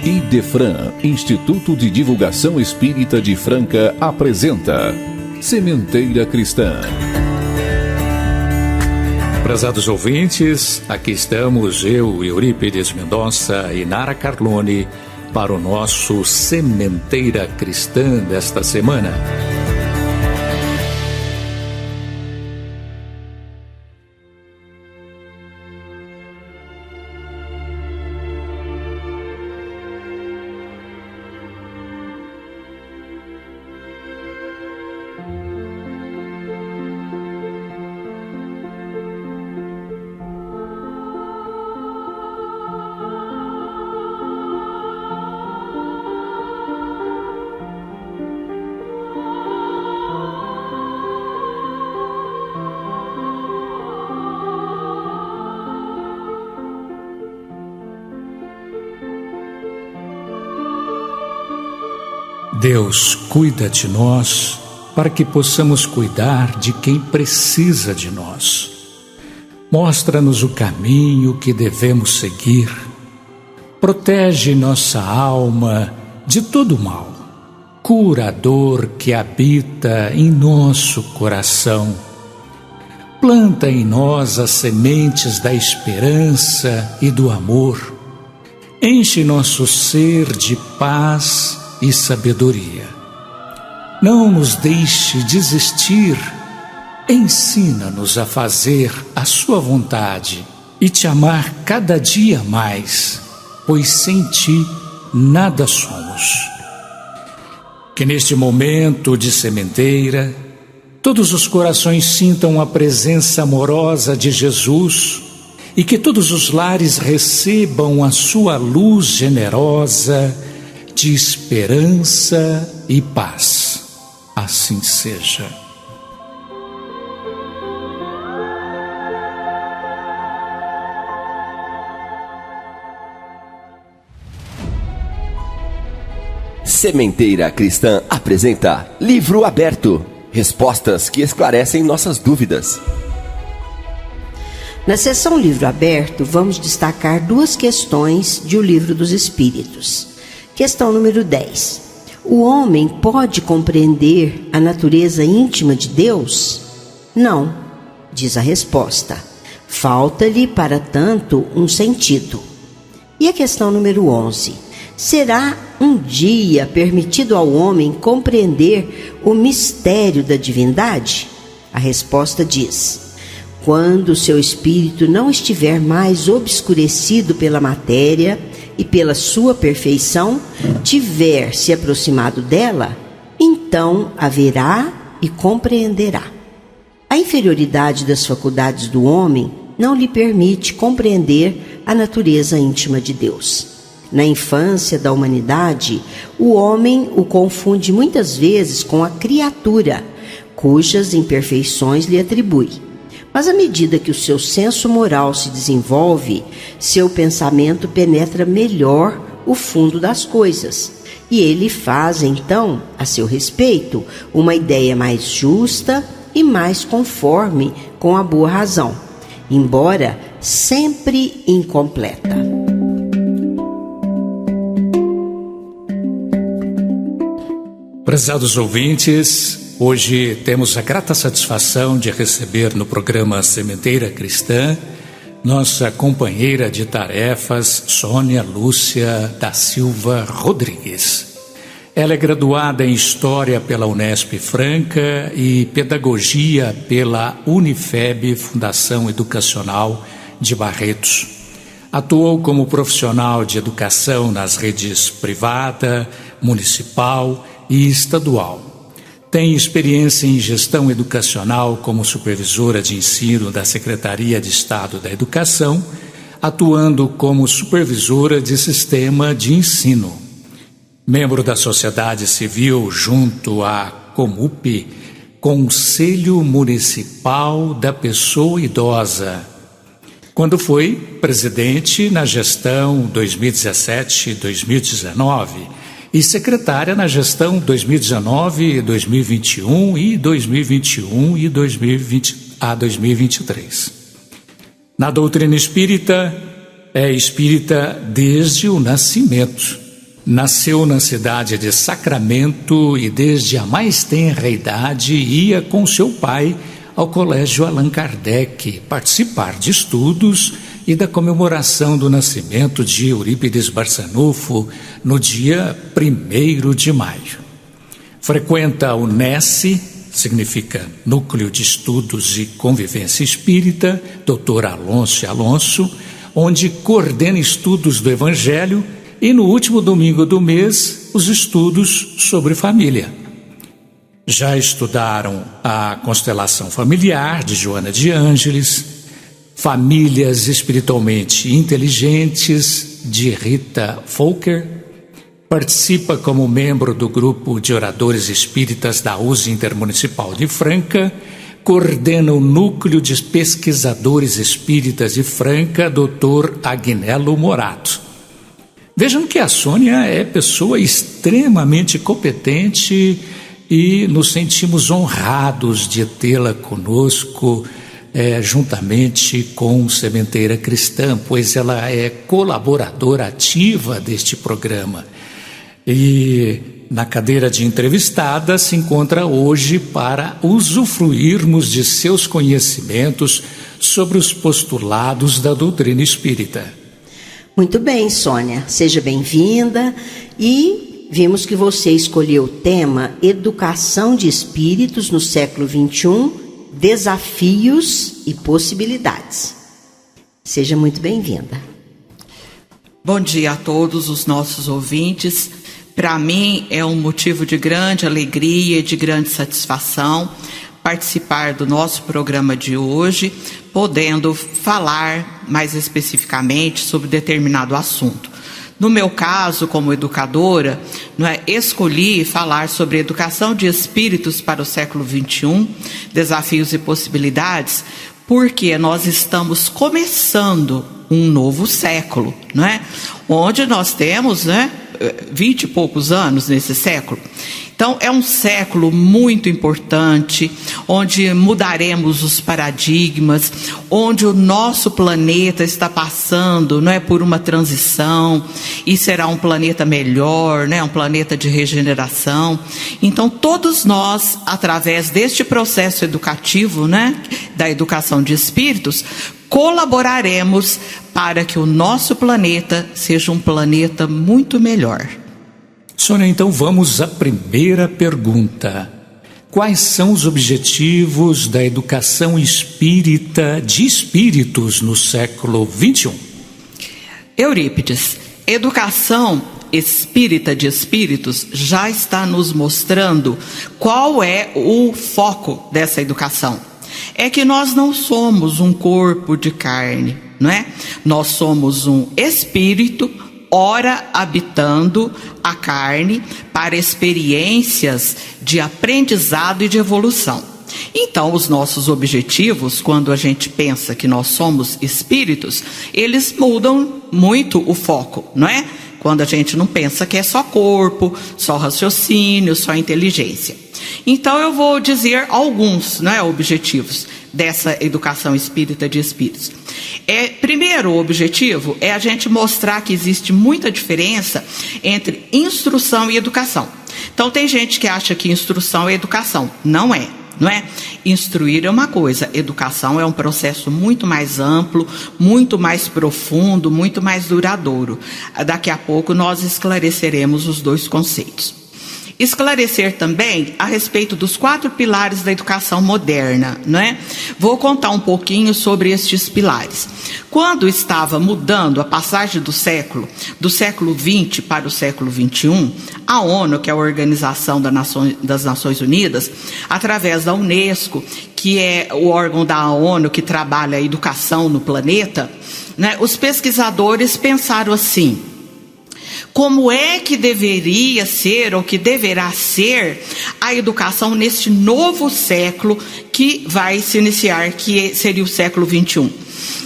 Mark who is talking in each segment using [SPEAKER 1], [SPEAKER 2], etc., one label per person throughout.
[SPEAKER 1] Idefran, Instituto de Divulgação Espírita de Franca, apresenta Sementeira Cristã. Prezados ouvintes, aqui estamos eu, Eurípides Mendonça e Nara Carlone para o nosso Sementeira Cristã desta semana. Deus cuida de nós para que possamos cuidar de quem precisa de nós. Mostra-nos o caminho que devemos seguir. Protege nossa alma de todo mal. Cura a dor que habita em nosso coração. Planta em nós as sementes da esperança e do amor. Enche nosso ser de paz e sabedoria. Não nos deixe desistir. Ensina-nos a fazer a sua vontade e te amar cada dia mais, pois sem ti nada somos. Que neste momento de sementeira, todos os corações sintam a presença amorosa de Jesus e que todos os lares recebam a sua luz generosa de esperança e paz. Assim seja.
[SPEAKER 2] Sementeira Cristã apresenta Livro Aberto. Respostas que esclarecem nossas dúvidas.
[SPEAKER 3] Na seção Livro Aberto, vamos destacar duas questões de O Livro dos Espíritos. Questão número 10. O homem pode compreender a natureza íntima de Deus? Não, diz a resposta. Falta-lhe, para tanto, um sentido. E a questão número 11. Será um dia permitido ao homem compreender o mistério da divindade? A resposta diz: quando seu espírito não estiver mais obscurecido pela matéria e pela sua perfeição tiver se aproximado dela, então a verá e compreenderá. A inferioridade das faculdades do homem não lhe permite compreender a natureza íntima de Deus. Na infância da humanidade, o homem o confunde muitas vezes com a criatura, cujas imperfeições lhe atribui. Mas à medida que o seu senso moral se desenvolve, seu pensamento penetra melhor o fundo das coisas. E ele faz, então, a seu respeito, uma ideia mais justa e mais conforme com a boa razão, embora sempre incompleta.
[SPEAKER 1] Prezados ouvintes, hoje temos a grata satisfação de receber no programa Sementeira Cristã nossa companheira de tarefas, Sônia Lúcia da Silva Rodrigues. Ela é graduada em História pela Unesp Franca e Pedagogia pela Unifeb, Fundação Educacional de Barretos. Atuou como profissional de educação nas redes privada, municipal e estadual. Tem experiência em gestão educacional como supervisora de ensino da Secretaria de Estado da Educação, atuando como supervisora de sistema de ensino. Membro da sociedade civil junto à COMUP, Conselho Municipal da Pessoa Idosa, quando foi presidente na gestão 2017-2019 e secretária na gestão 2019, 2021 e 2021 e 2023. Na doutrina espírita, é espírita desde o nascimento Nasceu na cidade de Sacramento e desde a mais tenra idade ia com seu pai ao Colégio Allan Kardec participar de estudos e da comemoração do nascimento de Eurípides Barçanufo no dia 1º de maio. Frequenta o NESE, significa Núcleo de Estudos e Convivência Espírita, Dr. Alonso, onde coordena estudos do Evangelho e no último domingo do mês, os estudos sobre família. Já estudaram a constelação familiar de Joana de Ângeles, Famílias Espiritualmente Inteligentes de Rita Folker, participa como membro do grupo de oradores espíritas da USE Intermunicipal de Franca, coordena o núcleo de pesquisadores espíritas de Franca, Dr. Agnello Morato. Vejam que a Sônia é pessoa extremamente competente e nos sentimos honrados de tê-la conosco, juntamente com Sementeira Cristã, pois ela é colaboradora ativa deste programa. E na cadeira de entrevistada se encontra hoje para usufruirmos de seus conhecimentos sobre os postulados da doutrina espírita.
[SPEAKER 3] Muito bem, Sônia, seja bem-vinda. E vimos que você escolheu o tema Educação de Espíritos no século XXI, Desafios e Possibilidades. Seja muito bem-vinda.
[SPEAKER 4] Bom dia a todos os nossos ouvintes. Para mim é um motivo de grande alegria e de grande satisfação participar do nosso programa de hoje, podendo falar mais especificamente sobre determinado assunto. No meu caso, como educadora, escolhi falar sobre educação de espíritos para o século XXI, desafios e possibilidades, porque nós estamos começando um novo século, onde nós temos 20 e poucos anos nesse século. Então é um século muito importante, onde mudaremos os paradigmas, onde o nosso planeta está passando por uma transição, e será um planeta melhor, um planeta de regeneração. Então todos nós, através deste processo educativo, da educação de espíritos, colaboraremos para que o nosso planeta seja um planeta muito melhor.
[SPEAKER 1] Sônia, então vamos à primeira pergunta. Quais são os objetivos da educação espírita de espíritos no século XXI?
[SPEAKER 4] Eurípides, educação espírita de espíritos já está nos mostrando qual é o foco dessa educação. É que nós não somos um corpo de carne, Nós somos um espírito, ora habitando a carne para experiências de aprendizado e de evolução. Então, os nossos objetivos, quando a gente pensa que nós somos espíritos, eles mudam muito o foco, Quando a gente não pensa que é só corpo, só raciocínio, só inteligência. Então eu vou dizer alguns objetivos dessa educação espírita de espíritos. Primeiro objetivo é a gente mostrar que existe muita diferença entre instrução e educação. Então tem gente que acha que instrução é educação. Não é. Instruir é uma coisa, educação é um processo muito mais amplo, muito mais profundo, muito mais duradouro. Daqui a pouco nós esclareceremos os dois conceitos. Esclarecer também a respeito dos 4 pilares da educação moderna, Vou contar um pouquinho sobre estes pilares. Quando estava mudando a passagem do século XX para o século XXI, a ONU, que é a Organização das Nações Unidas, através da UNESCO, que é o órgão da ONU que trabalha a educação no planeta, os pesquisadores pensaram assim: como é que deveria ser ou que deverá ser a educação neste novo século que vai se iniciar, que seria o século XXI?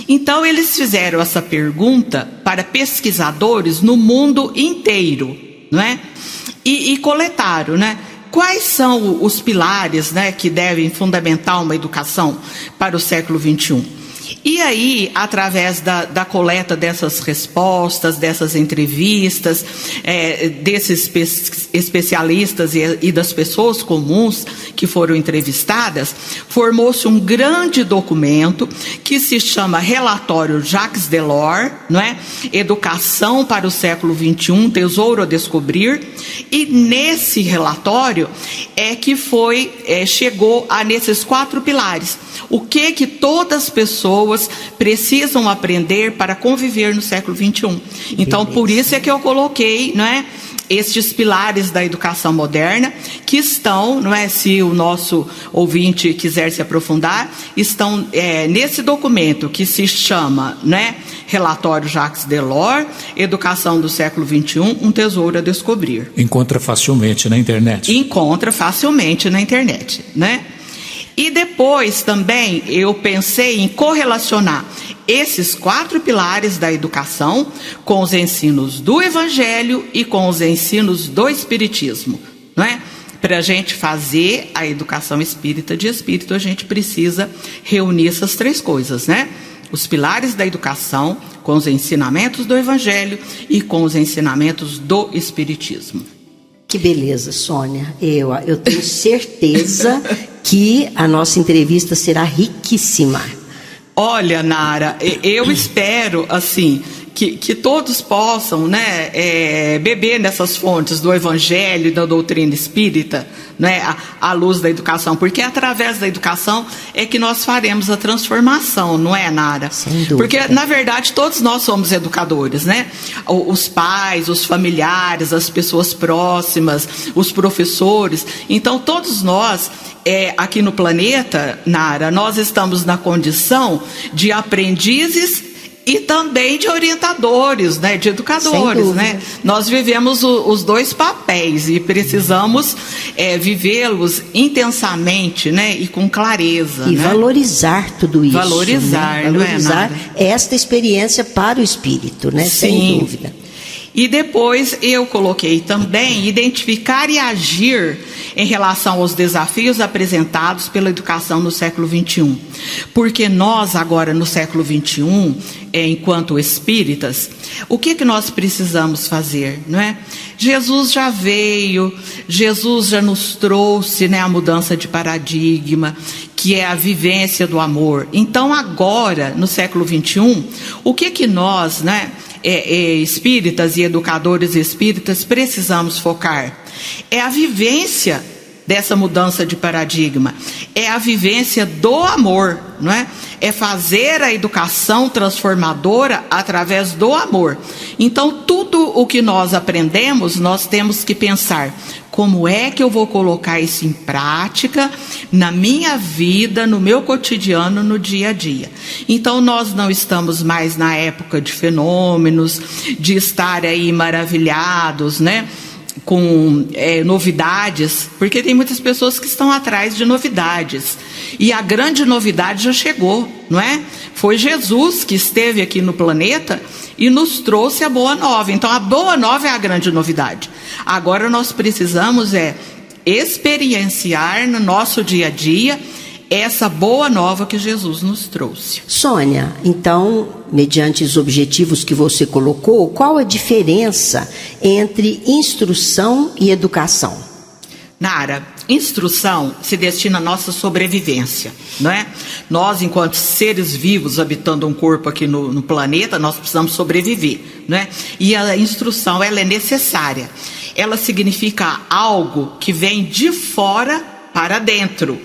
[SPEAKER 4] Então eles fizeram essa pergunta para pesquisadores no mundo inteiro, e coletaram, quais são os pilares, que devem fundamentar uma educação para o século XXI? E aí, através da coleta dessas respostas, dessas entrevistas, desses especialistas e das pessoas comuns que foram entrevistadas, formou-se um grande documento que se chama Relatório Jacques Delors, não é? Educação para o século XXI, Tesouro a Descobrir. E nesse relatório é que chegou nesses 4 pilares. O que todas as pessoas precisam aprender para conviver no século XXI. Então, por isso é que eu coloquei, não é, estes pilares da educação moderna, que estão, não é, se o nosso ouvinte quiser se aprofundar, estão nesse documento que se chama, né, Relatório Jacques Delors, Educação do século XXI, um tesouro a descobrir.
[SPEAKER 1] Encontra facilmente na internet.
[SPEAKER 4] Encontra facilmente na internet, né? E depois também eu pensei em correlacionar esses 4 pilares da educação com os ensinos do Evangelho e com os ensinos do Espiritismo, não é? Para a gente fazer a educação espírita de espírito, a gente precisa reunir essas 3 coisas, né? Os pilares da educação com os ensinamentos do Evangelho e com os ensinamentos do Espiritismo.
[SPEAKER 3] Que beleza, Sônia. Eu tenho certeza que a nossa entrevista será riquíssima.
[SPEAKER 4] Olha, Nara, eu espero, assim, que todos possam, né, beber nessas fontes do Evangelho e da doutrina espírita, né, à luz da educação, porque através da educação é que nós faremos a transformação, não é, Nara?
[SPEAKER 3] Sem dúvida.
[SPEAKER 4] Porque, na verdade, todos nós somos educadores, né? Os pais, os familiares, as pessoas próximas, os professores. Então, todos nós, aqui no planeta, Nara, nós estamos na condição de aprendizes e também de orientadores, né, de educadores, né? Nós vivemos os 2 papéis e precisamos vivê-los intensamente, né, e com clareza.
[SPEAKER 3] E
[SPEAKER 4] né?
[SPEAKER 3] valorizar tudo isso.
[SPEAKER 4] Valorizar,
[SPEAKER 3] né? Valorizar
[SPEAKER 4] não é nada.
[SPEAKER 3] esta experiência para o espírito, né?
[SPEAKER 4] Sim.
[SPEAKER 3] Sem dúvida.
[SPEAKER 4] E depois eu coloquei também identificar e agir em relação aos desafios apresentados pela educação no século XXI. Porque nós agora no século XXI, enquanto espíritas, o que nós precisamos fazer, não é? Jesus já veio, Jesus já nos trouxe, né, a mudança de paradigma, que é a vivência do amor. Então agora, no século XXI, o que nós, né, espíritas e educadores espíritas precisamos focar? É a vivência dessa mudança de paradigma, é a vivência do amor, não é? É fazer a educação transformadora através do amor. Então, tudo o que nós aprendemos, nós temos que pensar: como é que eu vou colocar isso em prática na minha vida, no meu cotidiano, no dia a dia? Então, nós não estamos mais na época de fenômenos, de estar aí maravilhados, né, com novidades, porque tem muitas pessoas que estão atrás de novidades. E a grande novidade já chegou, não é? Foi Jesus que esteve aqui no planeta e nos trouxe a Boa Nova. Então, a Boa Nova é a grande novidade. Agora nós precisamos experienciar no nosso dia a dia essa Boa Nova que Jesus nos trouxe.
[SPEAKER 3] Sônia, então, mediante os objetivos que você colocou, qual a diferença entre instrução e educação?
[SPEAKER 4] Nara, instrução se destina à nossa sobrevivência, não é? Nós, enquanto seres vivos habitando um corpo aqui no planeta, nós precisamos sobreviver, não é? E a instrução, ela é necessária. Ela significa algo que vem de fora para dentro,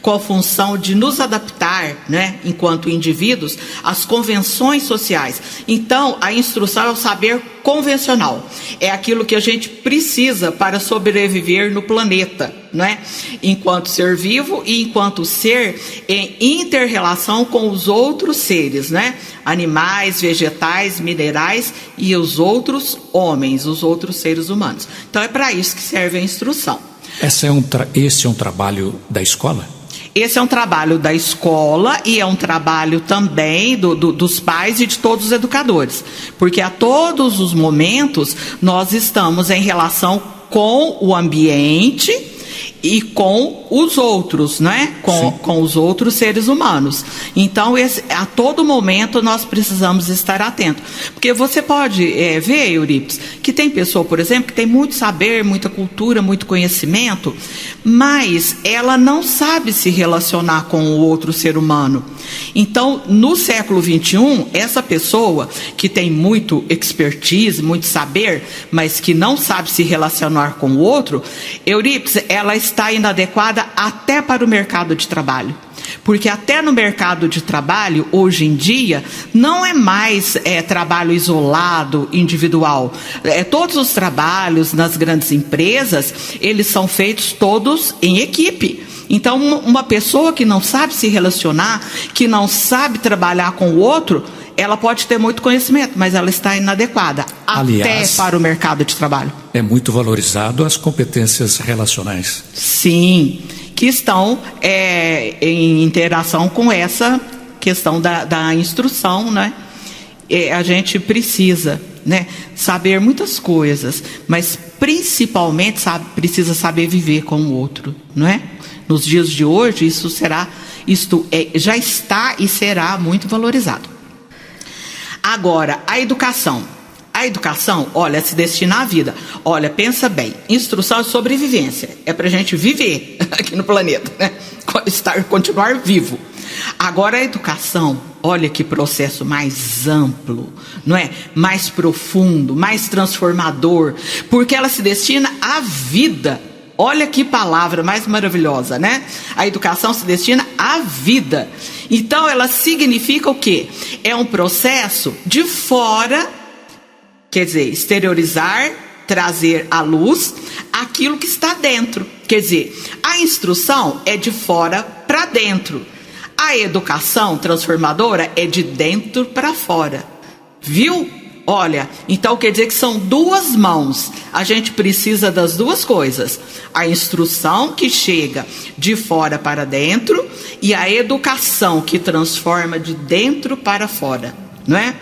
[SPEAKER 4] com a função de nos adaptar, né, enquanto indivíduos, às convenções sociais. Então, a instrução é o saber convencional. É aquilo que a gente precisa para sobreviver no planeta, né, enquanto ser vivo e enquanto ser em inter-relação com os outros seres, né, animais, vegetais, minerais e os outros homens, os outros seres humanos. Então, é para isso que serve a instrução.
[SPEAKER 1] Esse é um trabalho da escola?
[SPEAKER 4] Esse é um trabalho da escola e é um trabalho também dos pais e de todos os educadores. Porque a todos os momentos nós estamos em relação com o ambiente e com os outros, não é? Com os outros seres humanos. Então, a todo momento nós precisamos estar atentos. Porque você pode ver, Eurípides, que tem pessoa, por exemplo, que tem muito saber, muita cultura, muito conhecimento, mas ela não sabe se relacionar com o outro ser humano. Então, no século XXI, essa pessoa que tem muito expertise, muito saber, mas que não sabe se relacionar com o outro, Eurípides, ela está inadequada até para o mercado de trabalho. Porque até no mercado de trabalho, hoje em dia, não é mais trabalho isolado, individual. Todos os trabalhos nas grandes empresas, eles são feitos todos em equipe. Então, uma pessoa que não sabe se relacionar, que não sabe trabalhar com o outro, ela pode ter muito conhecimento, mas ela está inadequada, aliás, até para o mercado de trabalho. É muito valorizado as competências relacionais. Sim, que estão em interação com essa questão da instrução, né? A gente precisa, né, saber muitas coisas, mas principalmente precisa saber viver com o outro, não é? Nos dias de hoje, já está e será muito valorizado. Agora, a educação. A educação, olha, se destina à vida. Olha, pensa bem, instrução é sobrevivência. É para a gente viver aqui no planeta, né? Continuar vivo. Agora, a educação, olha que processo mais amplo, não é? Mais profundo, mais transformador, porque ela se destina à vida. Olha que palavra mais maravilhosa, né? A educação se destina à vida. Então, ela significa o quê? É um processo de fora, quer dizer, exteriorizar, trazer à luz aquilo que está dentro. Quer dizer, a instrução é de fora para dentro. A educação transformadora é de dentro para fora. Viu? Olha, então quer dizer que são duas mãos. A gente precisa das duas coisas. A instrução que chega de fora para dentro e a educação que transforma de dentro para fora, não é?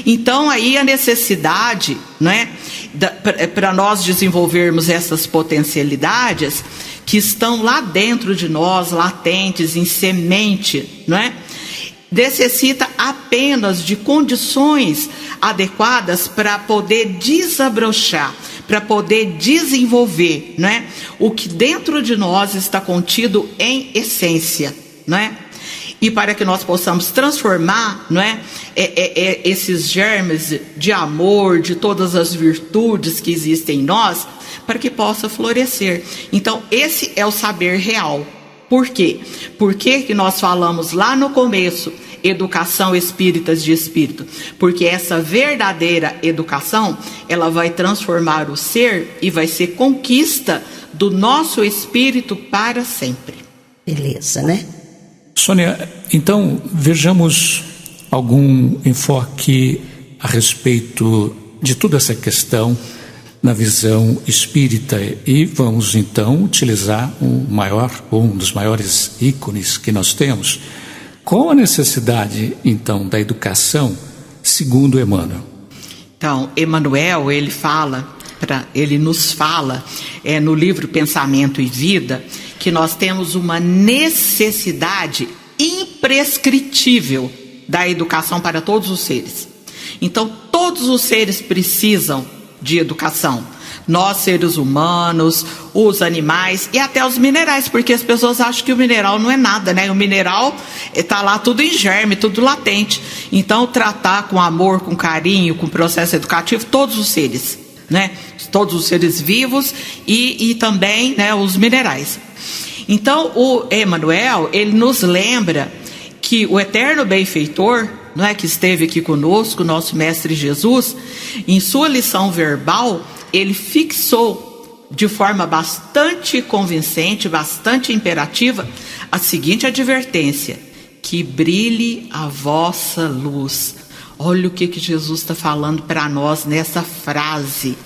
[SPEAKER 4] Então aí a necessidade, não é, para nós desenvolvermos essas potencialidades que estão lá dentro de nós, latentes, em semente, não é? Necessita apenas de condições adequadas para poder desabrochar, para poder desenvolver, não é? O que dentro de nós está contido em essência, não é? E para que nós possamos transformar, não é? Esses germes de amor, de todas as virtudes que existem em nós, para que possa florescer. Então, esse é o saber real. Por quê? Por que nós falamos lá no começo, educação espíritas de espírito? Porque essa verdadeira educação, ela vai transformar o ser e vai ser conquista do nosso espírito para sempre. Beleza, né?
[SPEAKER 1] Sônia, então vejamos algum enfoque a respeito de toda essa questão na visão espírita, e vamos então utilizar um dos maiores ícones que nós temos. Qual a necessidade então da educação segundo Emmanuel?
[SPEAKER 4] Então, Emmanuel, ele nos fala no livro Pensamento e Vida, que nós temos uma necessidade imprescritível da educação para todos os seres. Então, todos os seres precisam de educação. Nós, seres humanos, os animais e até os minerais, porque as pessoas acham que o mineral não é nada, né? O mineral está lá tudo em germe, tudo latente. Então, tratar com amor, com carinho, com processo educativo, todos os seres, né? Todos os seres vivos e também, né, os minerais. Então, o Emmanuel, ele nos lembra que o eterno benfeitor, não é, que esteve aqui conosco, nosso mestre Jesus, em sua lição verbal, ele fixou de forma bastante convincente, bastante imperativa, a seguinte advertência: que brilhe a vossa luz. Olha o que Jesus está falando para nós nessa frase: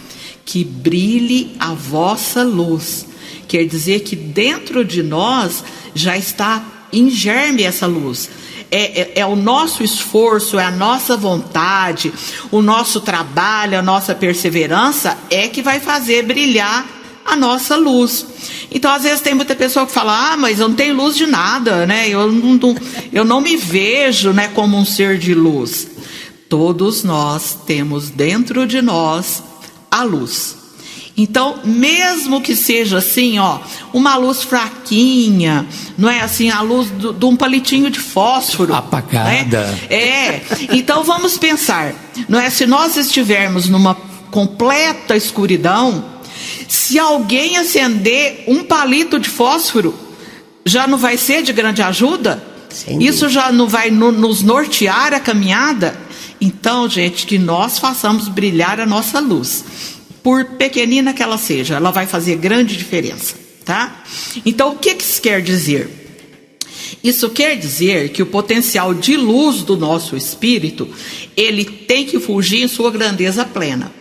[SPEAKER 4] que brilhe a vossa luz. Quer dizer que dentro de nós já está em germe essa luz. É o nosso esforço, é a nossa vontade, o nosso trabalho, a nossa perseverança é que vai fazer brilhar a nossa luz. Então, às vezes tem muita pessoa que fala, mas eu não tenho luz de nada, né? Eu não me vejo, né, como um ser de luz. Todos nós temos dentro de nós a luz. Então, mesmo que seja assim, uma luz fraquinha, não é assim, a luz de um palitinho de fósforo,
[SPEAKER 1] apagada.
[SPEAKER 4] Né? Então vamos pensar, não é? Se nós estivermos numa completa escuridão, se alguém acender um palito de fósforo, já não vai ser de grande ajuda? Isso já não vai nos nortear a caminhada? Então, gente, que nós façamos brilhar a nossa luz. Por pequenina que ela seja, ela vai fazer grande diferença, tá? Então, o que isso quer dizer? Isso quer dizer que o potencial de luz do nosso espírito, ele tem que fulgir em sua grandeza plena.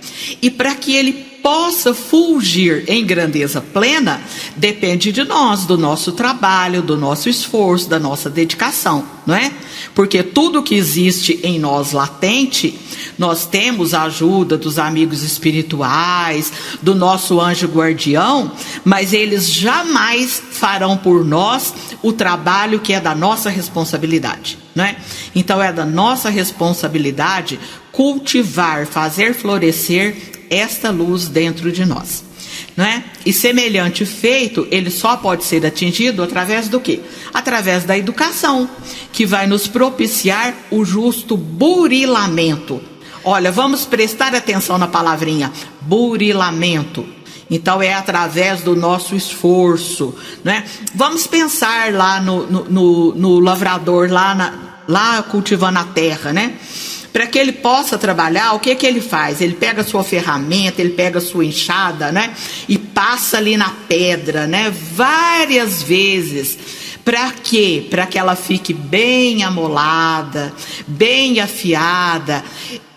[SPEAKER 4] E para que ele possa fulgir em grandeza plena, depende de nós, do nosso trabalho, do nosso esforço, da nossa dedicação, não é? Porque tudo que existe em nós latente, nós temos a ajuda dos amigos espirituais, do nosso anjo guardião, mas eles jamais farão por nós o trabalho que é da nossa responsabilidade, não é? Então é da nossa responsabilidade cultivar, fazer florescer esta luz dentro de nós, não é? E semelhante feito, ele só pode ser atingido através do quê? Através da educação, que vai nos propiciar o justo burilamento. Olha, vamos prestar atenção na palavrinha burilamento. Então é através do nosso esforço, né? Vamos pensar lá no lavrador, lá cultivando a terra, né? Para que ele possa trabalhar, o que ele faz? Ele pega a sua ferramenta, ele pega a sua enxada, né? E passa ali na pedra, né? Várias vezes. Para quê? Para que ela fique bem amolada, bem afiada,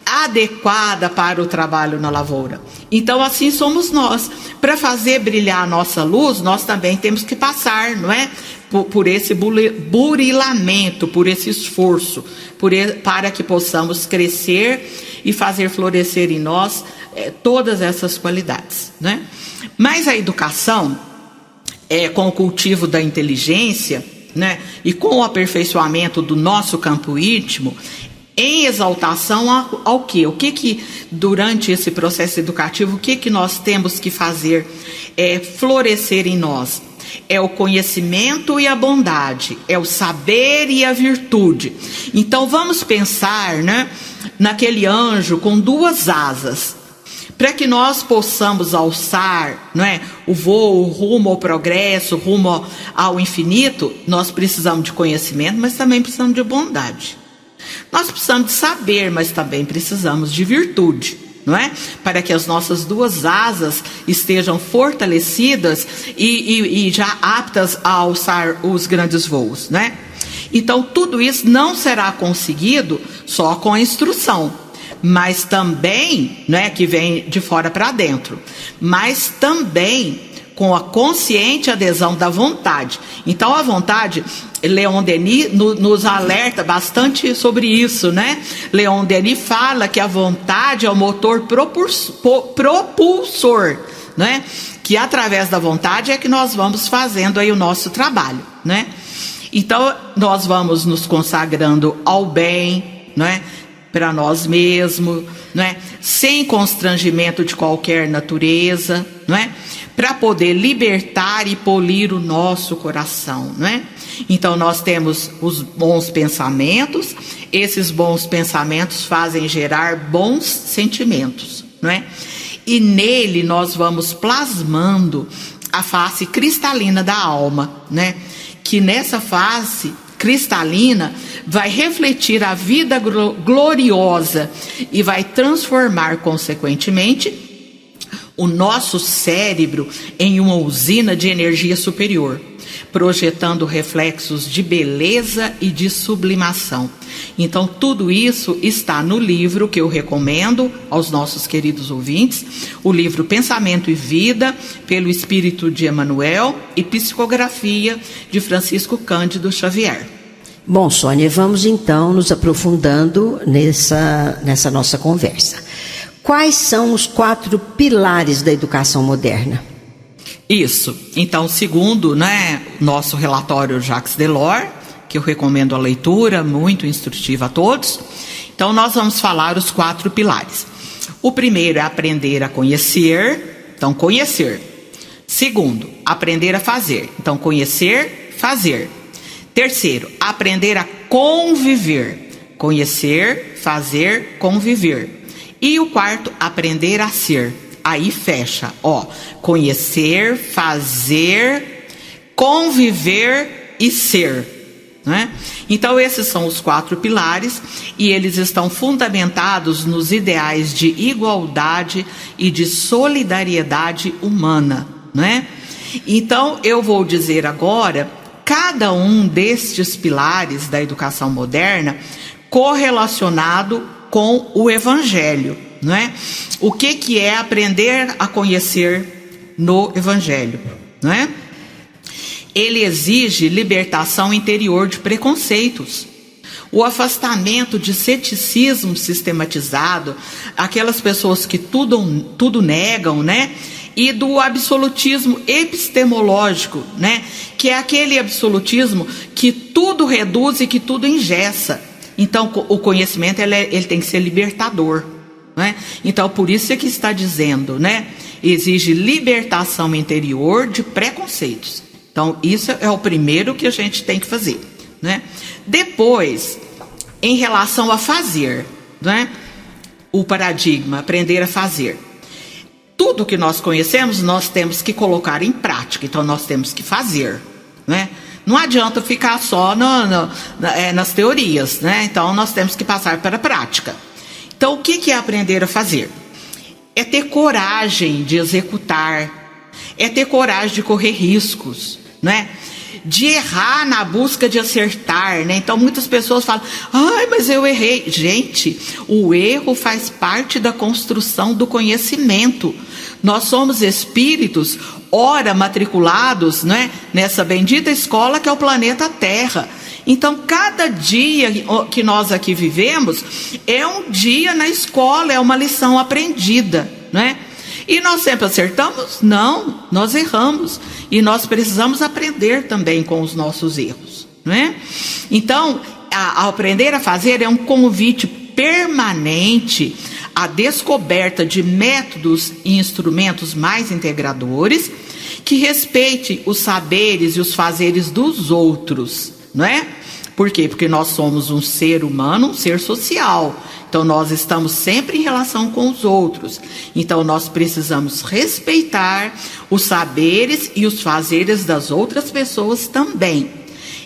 [SPEAKER 4] adequada para o trabalho na lavoura. Então assim somos nós. Para fazer brilhar a nossa luz, nós também temos que passar, não é? Por esse burilamento, por esse esforço, para que possamos crescer e fazer florescer em nós todas essas qualidades, né? Mas a educação, com o cultivo da inteligência, né, e com o aperfeiçoamento do nosso campo íntimo, em exaltação ao quê? O que durante esse processo educativo, o que nós temos que fazer florescer em nós? É o conhecimento e a bondade, é o saber e a virtude. Então vamos pensar, né, naquele anjo com duas asas. Para que nós possamos alçar, não é, o voo rumo ao progresso, rumo ao infinito, nós precisamos de conhecimento, mas também precisamos de bondade. Nós precisamos de saber, mas também precisamos de virtude, não é? Para que as nossas duas asas estejam fortalecidas e já aptas a alçar os grandes voos, né? Então tudo isso não será conseguido só com a instrução, mas também, né, que vem de fora para dentro, mas também com a consciente adesão da vontade. Então a vontade, Leon Denis nos alerta bastante sobre isso, né? Leon Denis fala que a vontade é o motor propulsor, né? Que através da vontade é que nós vamos fazendo aí o nosso trabalho, né? Então nós vamos nos consagrando ao bem, né? Para nós mesmos, não é? Sem constrangimento de qualquer natureza, não é? Para poder libertar e polir o nosso coração, não é? Então nós temos os bons pensamentos, esses bons pensamentos fazem gerar bons sentimentos, não é? E nele nós vamos plasmando a face cristalina da alma, né? Que nessa face cristalina vai refletir a vida gloriosa e vai transformar, consequentemente, o nosso cérebro em uma usina de energia superior, projetando reflexos de beleza e de sublimação. Então tudo isso está no livro que eu recomendo aos nossos queridos ouvintes, o livro Pensamento e Vida, pelo Espírito de Emmanuel, e Psicografia de Francisco Cândido Xavier.
[SPEAKER 3] Bom, Sônia, vamos então nos aprofundando nessa nossa conversa. Quais são os 4 pilares da educação moderna?
[SPEAKER 4] Isso. Então, segundo, né, nosso relatório Jacques Delors, que eu recomendo a leitura, muito instrutiva a todos. Então, nós vamos falar os 4 pilares. O primeiro é aprender a conhecer. Então, conhecer. Segundo, aprender a fazer. Então, conhecer, fazer. Terceiro, aprender a conviver. Conhecer, fazer, conviver. E o quarto, aprender a ser. Aí fecha, ó. Conhecer, fazer, conviver e ser. Né? Então, esses são os 4 pilares e eles estão fundamentados nos ideais de igualdade e de solidariedade humana. Né? Então, eu vou dizer agora cada um destes pilares da educação moderna correlacionado com o Evangelho. Né? O que é aprender a conhecer no Evangelho? Né? Ele exige libertação interior de preconceitos, o afastamento de ceticismo sistematizado, aquelas pessoas que tudo negam, né? E do absolutismo epistemológico, né? Que é aquele absolutismo que tudo reduz e que tudo engessa. Então, o conhecimento ele tem que ser libertador, né? Então, por isso é que está dizendo, né? Exige libertação interior de preconceitos. Então, isso é o primeiro que a gente tem que fazer, né? Depois, em relação a fazer, né? O paradigma, aprender a fazer. Tudo que nós conhecemos, nós temos que colocar em prática. Então, nós temos que fazer, né? Não adianta ficar só nas teorias, né? Então, nós temos que passar para a prática. Então, o que é aprender a fazer? É ter coragem de executar, é ter coragem de correr riscos, né? De errar na busca de acertar, né? Então muitas pessoas falam, ai, mas eu errei. Gente, o erro faz parte da construção do conhecimento. Nós somos espíritos, ora matriculados, né? Nessa bendita escola que é o planeta Terra. Então cada dia que nós aqui vivemos é um dia na escola, é uma lição aprendida, né? E nós sempre acertamos? Não, nós erramos. E nós precisamos aprender também com os nossos erros, não é? Então, aprender a fazer é um convite permanente à descoberta de métodos e instrumentos mais integradores que respeite os saberes e os fazeres dos outros, não é? Por quê? Porque nós somos um ser humano, um ser social. Então, nós estamos sempre em relação com os outros. Então, nós precisamos respeitar os saberes e os fazeres das outras pessoas também.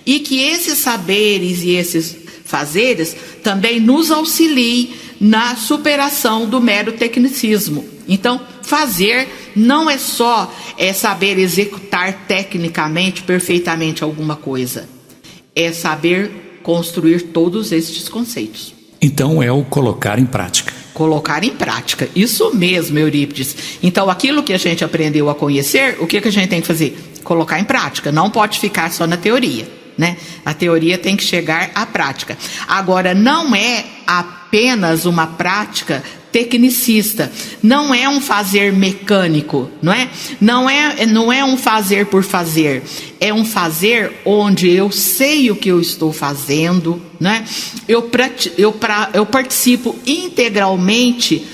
[SPEAKER 4] E que esses saberes e esses fazeres também nos auxiliem na superação do mero tecnicismo. Então, fazer não é só saber executar tecnicamente, perfeitamente alguma coisa. É saber construir todos estes conceitos.
[SPEAKER 1] Então é o colocar em prática.
[SPEAKER 4] Colocar em prática, isso mesmo, Eurípides. Então aquilo que a gente aprendeu a conhecer, o que a gente tem que fazer? Colocar em prática, não pode ficar só na teoria, né? A teoria tem que chegar à prática. Agora, não é apenas uma prática tecnicista, não é um fazer mecânico, não é? Não é um fazer por fazer, é um fazer onde eu sei o que eu estou fazendo, né? Eu participo integralmente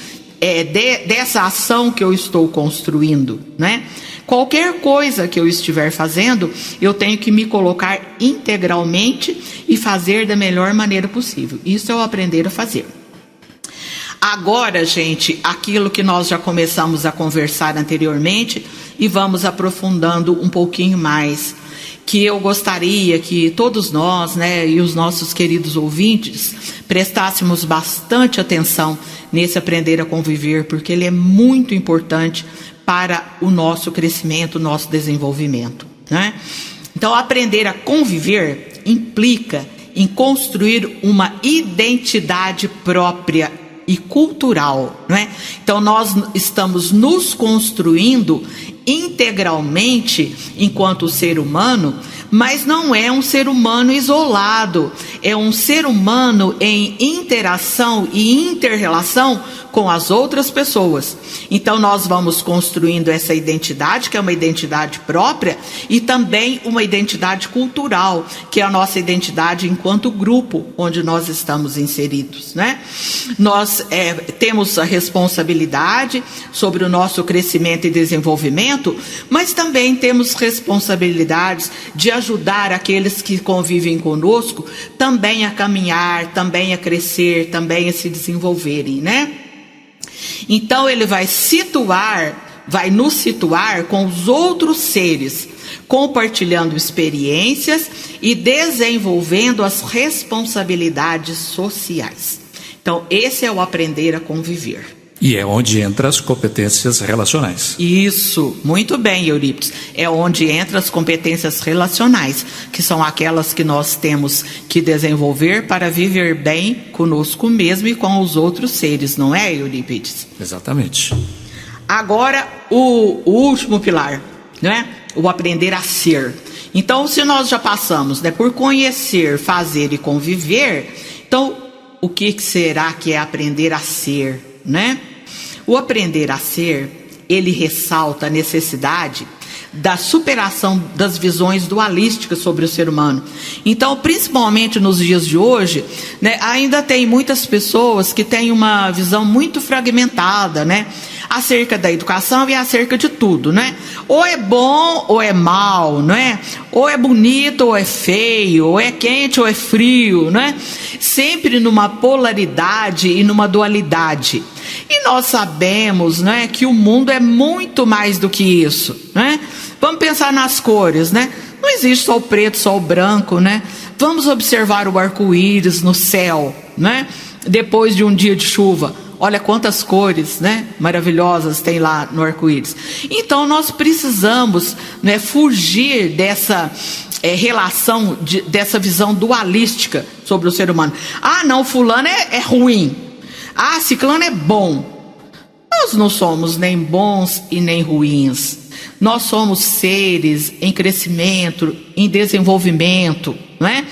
[SPEAKER 4] dessa ação que eu estou construindo, né? Qualquer coisa que eu estiver fazendo, eu tenho que me colocar integralmente e fazer da melhor maneira possível. Isso é o aprender a fazer. Agora, gente, aquilo que nós já começamos a conversar anteriormente e vamos aprofundando um pouquinho mais, que eu gostaria que todos nós, né, e os nossos queridos ouvintes, prestássemos bastante atenção nesse aprender a conviver, porque ele é muito importante para o nosso crescimento, o nosso desenvolvimento, né? Então, aprender a conviver implica em construir uma identidade própria e cultural, não é? Então nós estamos nos construindo integralmente enquanto ser humano, mas não é um ser humano isolado, é um ser humano em interação e inter-relação com as outras pessoas. Então nós vamos construindo essa identidade, que é uma identidade própria, e também uma identidade cultural, que é a nossa identidade enquanto grupo onde nós estamos inseridos, né? Nós temos a responsabilidade sobre o nosso crescimento e desenvolvimento, mas também temos responsabilidades de ajudar aqueles que convivem conosco também a caminhar, também a crescer, também a se desenvolverem, né? Então ele vai nos situar com os outros seres, compartilhando experiências e desenvolvendo as responsabilidades sociais. Então esse é o aprender a conviver.
[SPEAKER 1] E é onde entra as competências relacionais.
[SPEAKER 4] Isso, muito bem, Eurípides. É onde entra as competências relacionais, que são aquelas que nós temos que desenvolver para viver bem conosco mesmo e com os outros seres, não é, Eurípides?
[SPEAKER 1] Exatamente.
[SPEAKER 4] Agora, o último pilar, né? O aprender a ser. Então, se nós já passamos, né, por conhecer, fazer e conviver, então, o que será que é aprender a ser, né? O aprender a ser, ele ressalta a necessidade da superação das visões dualísticas sobre o ser humano. Então, principalmente nos dias de hoje, né, ainda tem muitas pessoas que têm uma visão muito fragmentada, né, acerca da educação e acerca de tudo, né? Ou é bom ou é mal, né? Ou é bonito ou é feio, ou é quente ou é frio, né? Sempre numa polaridade e numa dualidade. E nós sabemos, né, que o mundo é muito mais do que isso, né? Vamos pensar nas cores, né? Não existe só o preto, só o branco, né? Vamos observar o arco-íris no céu, né? Depois de um dia de chuva. Olha quantas cores, né, maravilhosas tem lá no arco-íris. Então nós precisamos, né, fugir dessa relação, dessa visão dualística sobre o ser humano. Ah, não, fulano é ruim. Ah, ciclano é bom. Nós não somos nem bons e nem ruins. Nós somos seres em crescimento, em desenvolvimento, não é?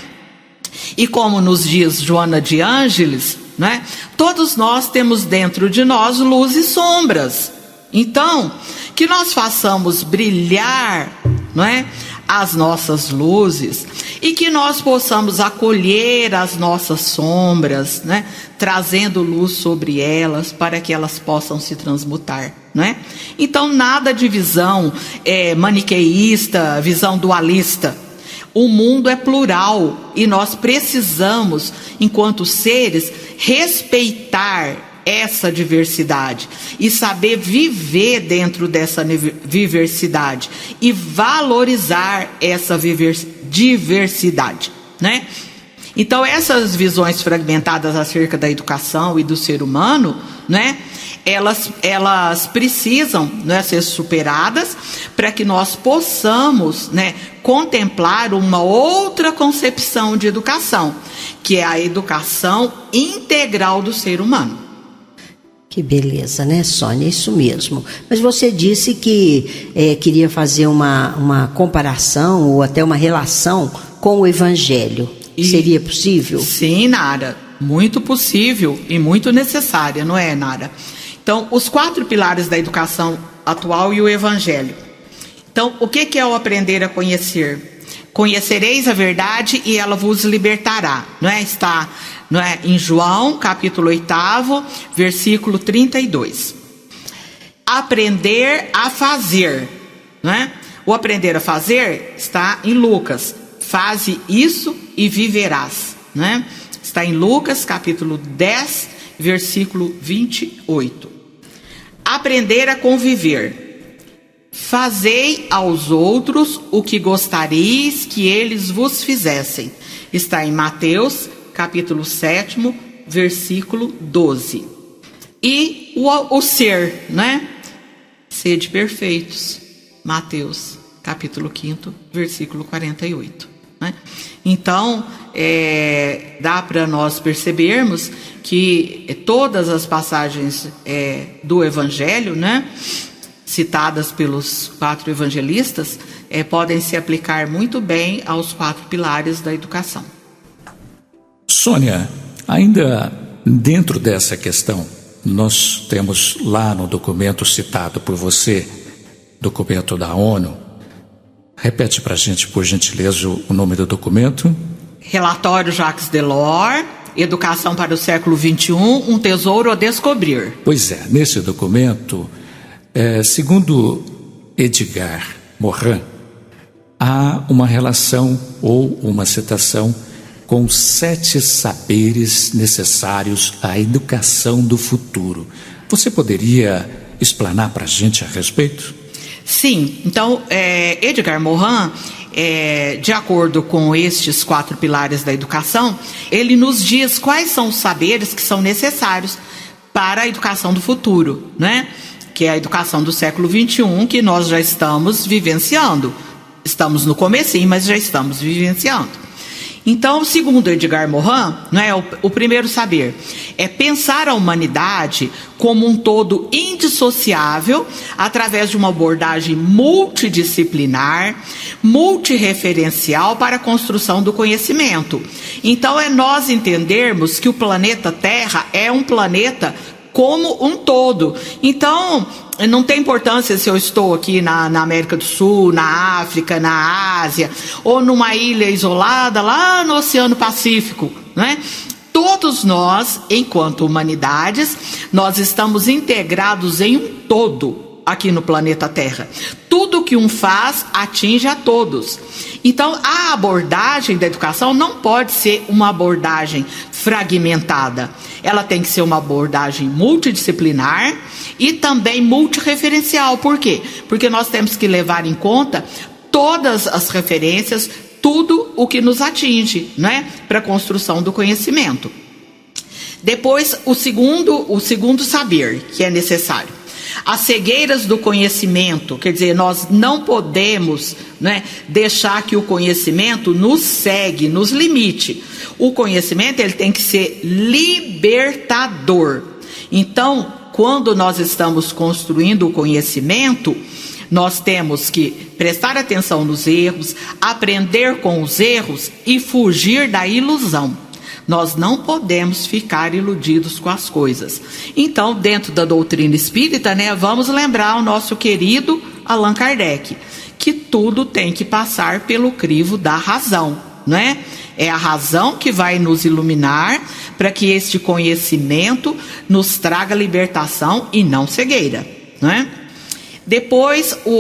[SPEAKER 4] E como nos diz Joana de Ângeles, né? Todos nós temos dentro de nós luz e sombras. Então, que nós façamos brilhar, não é, as nossas luzes e que nós possamos acolher as nossas sombras, né, trazendo luz sobre elas para que elas possam se transmutar, né? Então, nada de visão maniqueísta, visão dualista. O mundo é plural e nós precisamos, enquanto seres, respeitar essa diversidade e saber viver dentro dessa diversidade e valorizar essa diversidade, né? Então essas visões fragmentadas acerca da educação e do ser humano, né, elas precisam, né, ser superadas para que nós possamos, né, contemplar uma outra concepção de educação, que é a educação integral do ser humano.
[SPEAKER 3] Que beleza, né, Sônia? Isso mesmo. Mas você disse que queria fazer uma comparação ou até uma relação com o Evangelho. Seria possível?
[SPEAKER 4] Sim, Nara. Muito possível e muito necessária, não é, Nara? Então, os 4 pilares da educação atual e o Evangelho. Então, o que é o aprender a conhecer? Conhecereis a verdade e ela vos libertará, não é? Está, não é, em João, capítulo 8, versículo 32. Aprender a fazer, não é? O aprender a fazer está em Lucas. Faze isso e viverás, não é? Está em Lucas, capítulo 10, versículo 28. Aprender a conviver. Fazei aos outros o que gostareis que eles vos fizessem. Está em Mateus, capítulo 7, versículo 12. E o ser, né? Sede perfeitos. Mateus, capítulo 5, versículo 48. Né? Então, dá para nós percebermos que todas as passagens do Evangelho, né, citadas pelos 4 evangelistas, podem se aplicar muito bem aos 4 pilares da educação.
[SPEAKER 1] Sônia, ainda dentro dessa questão nós temos lá no documento citado por você, documento da ONU. Repete para a gente, por gentileza, o nome do documento.
[SPEAKER 4] Relatório Jacques Delors, Educação para o século XXI, um tesouro a descobrir.
[SPEAKER 1] Pois é, nesse documento, segundo Edgar Morin, há uma relação ou uma citação com 7 saberes necessários à educação do futuro. Você poderia explanar para a gente a respeito?
[SPEAKER 4] Sim, então Edgar Morin, de acordo com estes 4 pilares da educação, ele nos diz quais são os saberes que são necessários para a educação do futuro, né? Que é a educação do século XXI, que nós já estamos vivenciando. Estamos no comecinho, mas já estamos vivenciando. Então, segundo Edgar Morin, o primeiro saber é pensar a humanidade como um todo indissociável através de uma abordagem multidisciplinar, multireferencial para a construção do conhecimento. Então, é nós entendermos que o planeta Terra é um planeta como um todo. Então, não tem importância se eu estou aqui na América do Sul, na África, na Ásia, ou numa ilha isolada lá no Oceano Pacífico, né? Todos nós, enquanto humanidades, nós estamos integrados em um todo aqui no planeta Terra. Tudo que um faz atinge a todos. Então, a abordagem da educação não pode ser uma abordagem fragmentada. Ela tem que ser uma abordagem multidisciplinar e também multireferencial. Por quê? Porque nós temos que levar em conta todas as referências, tudo o que nos atinge, né, para a construção do conhecimento. Depois, o segundo saber que é necessário. As cegueiras do conhecimento, quer dizer, nós não podemos, né, deixar que o conhecimento nos cegue, nos limite. O conhecimento ele tem que ser libertador. Então, quando nós estamos construindo o conhecimento, nós temos que prestar atenção nos erros, aprender com os erros e fugir da ilusão. Nós não podemos ficar iludidos com as coisas. Então, dentro da doutrina espírita, né, vamos lembrar o nosso querido Allan Kardec, que tudo tem que passar pelo crivo da razão, né? É a razão que vai nos iluminar para que este conhecimento nos traga libertação e não cegueira, né? Depois, o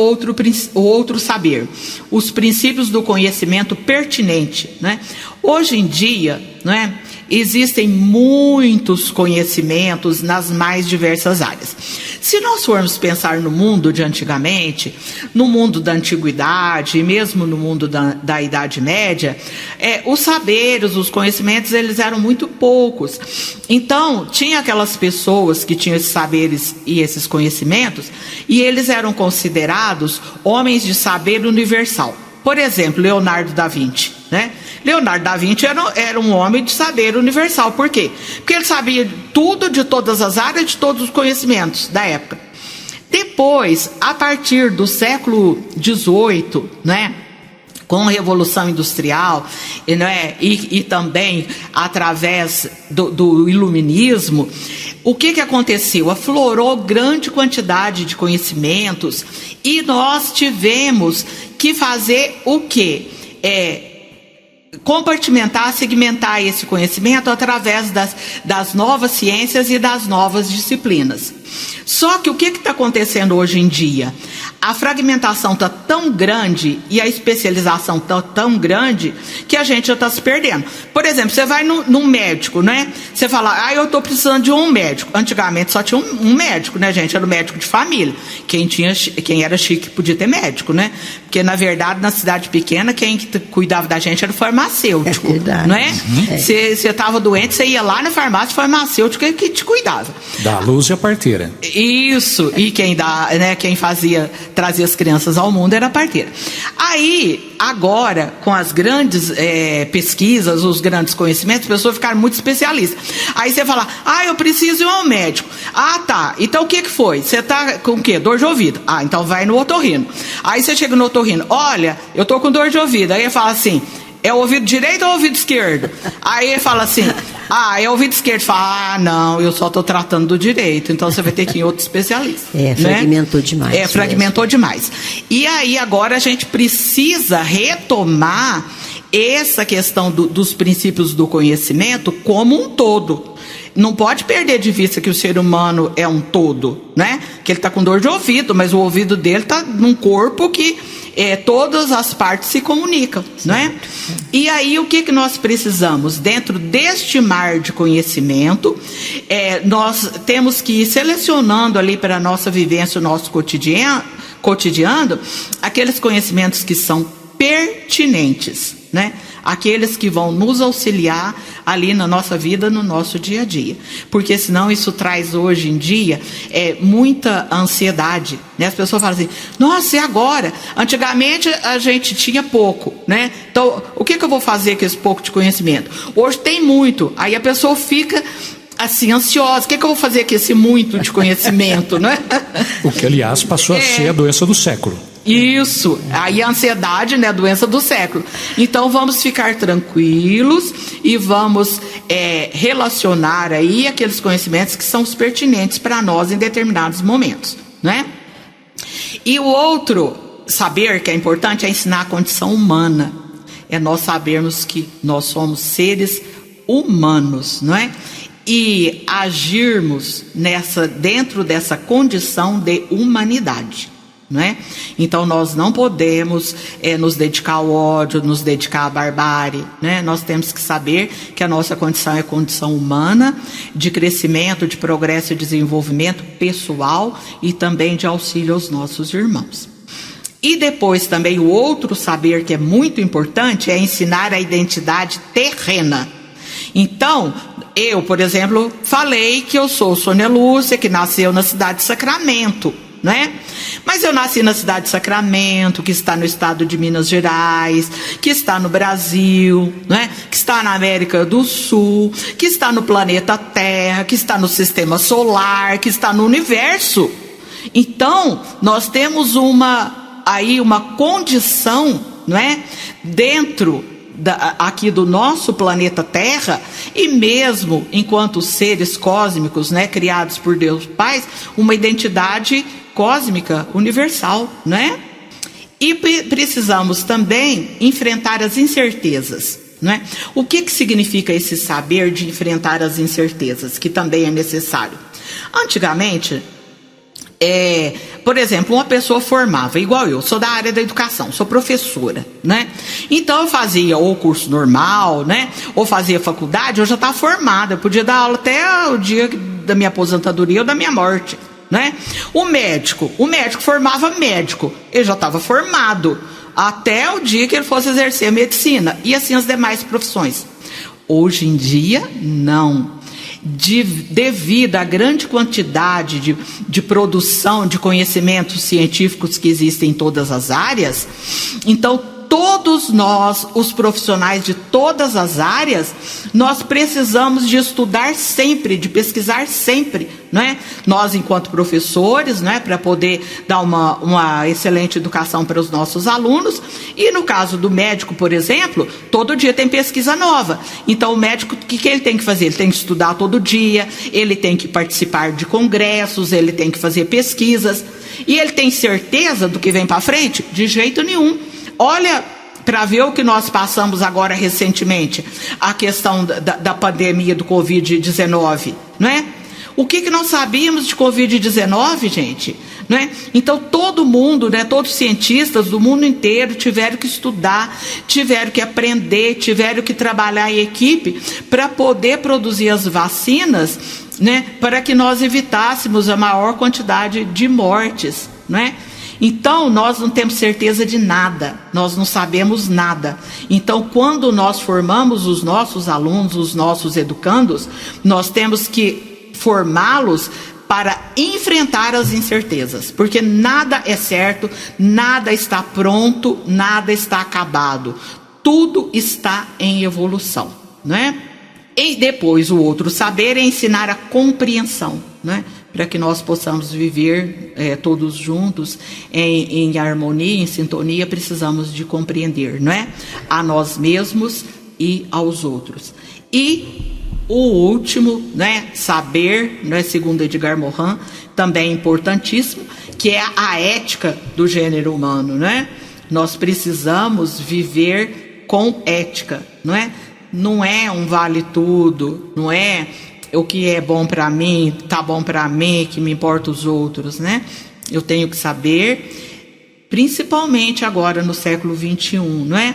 [SPEAKER 4] outro saber, os princípios do conhecimento pertinente, né? Hoje em dia, né, existem muitos conhecimentos nas mais diversas áreas. Se nós formos pensar no mundo de antigamente, no mundo da antiguidade e mesmo no mundo da Idade Média, os saberes, os conhecimentos, eles eram muito poucos. Então, tinha aquelas pessoas que tinham esses saberes e esses conhecimentos e eles eram considerados homens de saber universal. Por exemplo, Leonardo da Vinci, né? Leonardo da Vinci era um homem de saber universal. Por quê? Porque ele sabia tudo de todas as áreas, de todos os conhecimentos da época. Depois, a partir do século XVIII, né, com a Revolução Industrial, né, e também através do Iluminismo, o que aconteceu? Aflorou grande quantidade de conhecimentos e nós tivemos que fazer o quê? Compartimentar, segmentar esse conhecimento através das novas ciências e das novas disciplinas. Só que o que está acontecendo hoje em dia? A fragmentação está tão grande e a especialização está tão grande que a gente já está se perdendo. Por exemplo, você vai num médico, né? Você fala, eu estou precisando de um médico. Antigamente só tinha um médico, né, gente? Era o médico de família. Quem era chique podia ter médico, né? Porque, na verdade, na cidade pequena, quem cuidava da gente era o farmacêutico. É verdade. Não é? Você estava doente, você ia lá na farmácia, o farmacêutico que te cuidava.
[SPEAKER 1] Da luz e a parteira.
[SPEAKER 4] Isso. E quem trazia as crianças ao mundo era a parteira. Aí, agora, com as grandes pesquisas, os grandes conhecimentos, as pessoas ficaram muito especialistas. Aí você fala, eu preciso ir ao médico. Tá. Então o que foi? Você tá com o quê? Dor de ouvido. Então vai no otorrino. Aí você chega no otorrino, olha, eu tô com dor de ouvido. Aí ele fala assim, é o ouvido direito ou o ouvido esquerdo? Aí ele fala assim, É ouvido esquerdo. Fala, não, eu só estou tratando do direito, então você vai ter que ir em outro especialista.
[SPEAKER 3] Fragmentou demais.
[SPEAKER 4] Fragmentou demais. E aí agora a gente precisa retomar essa questão dos princípios do conhecimento como um todo. Não pode perder de vista que o ser humano é um todo, né? Que ele está com dor de ouvido, mas o ouvido dele está num corpo que todas as partes se comunicam, né? E aí o que nós precisamos? Dentro deste mar de conhecimento, nós temos que ir selecionando ali para a nossa vivência, o nosso cotidiano, aqueles conhecimentos que são pertinentes, né? Aqueles que vão nos auxiliar ali na nossa vida, no nosso dia a dia. Porque senão isso traz hoje em dia muita ansiedade, né? As pessoas falam assim, nossa, e agora? Antigamente a gente tinha pouco, né? Então, o que eu vou fazer com esse pouco de conhecimento? Hoje tem muito, aí a pessoa fica assim, ansiosa. O que eu vou fazer com esse muito de conhecimento, né?
[SPEAKER 1] O que, aliás, passou a ser a doença do século.
[SPEAKER 4] Isso, aí a ansiedade, né, a doença do século. Então vamos ficar tranquilos e vamos relacionar aí aqueles conhecimentos que são os pertinentes para nós em determinados momentos, né? E o outro saber que é importante é ensinar a condição humana. É nós sabermos que nós somos seres humanos, não é? E agirmos dentro dessa condição de humanidade. Não é? Então nós não podemos nos dedicar ao ódio, nos dedicar à barbárie, né? Nós temos que saber que a nossa condição é condição humana, de crescimento, de progresso e desenvolvimento pessoal e também de auxílio aos nossos irmãos. E depois também o outro saber que é muito importante é ensinar a identidade terrena. Então, eu, por exemplo, falei que eu sou Sônia Lúcia, que nasceu na cidade de Sacramento, né? Mas eu nasci na cidade de Sacramento, que está no estado de Minas Gerais, que está no Brasil, né? Que está na América do Sul, que está no planeta Terra, que está no sistema solar, que está no universo. Então, nós temos uma condição, não é? Dentro aqui do nosso planeta Terra, e mesmo enquanto seres cósmicos, né, criados por Deus Pai, uma identidade cósmica universal, né? E precisamos também enfrentar as incertezas, né? O que significa esse saber de enfrentar as incertezas, que também é necessário? Antigamente, por exemplo, uma pessoa formava, igual eu, sou da área da educação, sou professora, né? Então eu fazia ou curso normal, né? Ou fazia faculdade, eu já estava formada, eu podia dar aula até o dia da minha aposentadoria ou da minha morte, né? O médico formava médico, ele já estava formado até o dia que ele fosse exercer a medicina, e assim as demais profissões. Hoje em dia, não. Devido à grande quantidade de produção de conhecimentos científicos que existem em todas as áreas, então todos nós, os profissionais de todas as áreas, nós precisamos de estudar sempre, de pesquisar sempre, não é? Nós, enquanto professores, não é? Para poder dar uma excelente educação para os nossos alunos. E no caso do médico, por exemplo, todo dia tem pesquisa nova. Então o médico, o que ele tem que fazer? Ele tem que estudar todo dia, ele tem que participar de congressos, ele tem que fazer pesquisas. E ele tem certeza do que vem para frente? De jeito nenhum. Olha, para ver o que nós passamos agora recentemente, a questão da pandemia do Covid-19, não é? O que nós sabíamos de Covid-19, gente? Não é? Então todo mundo, né, todos os cientistas do mundo inteiro tiveram que estudar, tiveram que aprender, tiveram que trabalhar em equipe para poder produzir as vacinas, né, para que nós evitássemos a maior quantidade de mortes, não é? Então nós não temos certeza de nada, nós não sabemos nada. Então quando nós formamos os nossos alunos, os nossos educandos, nós temos que formá-los para enfrentar as incertezas, porque nada é certo, nada está pronto, nada está acabado, tudo está em evolução, né? E depois o outro saber é ensinar a compreensão, né? Para que nós possamos viver todos juntos em harmonia, em sintonia, precisamos de compreender, não é? A nós mesmos, e aos outros. E o último, né, saber, né, segundo Edgar Morin, também importantíssimo, que é a ética do gênero humano, né? Nós precisamos viver com ética, não é? Não é um vale tudo, não é o que é bom para mim, tá bom para mim, que me importa os outros, né? Eu tenho que saber, principalmente agora no século 21, não é?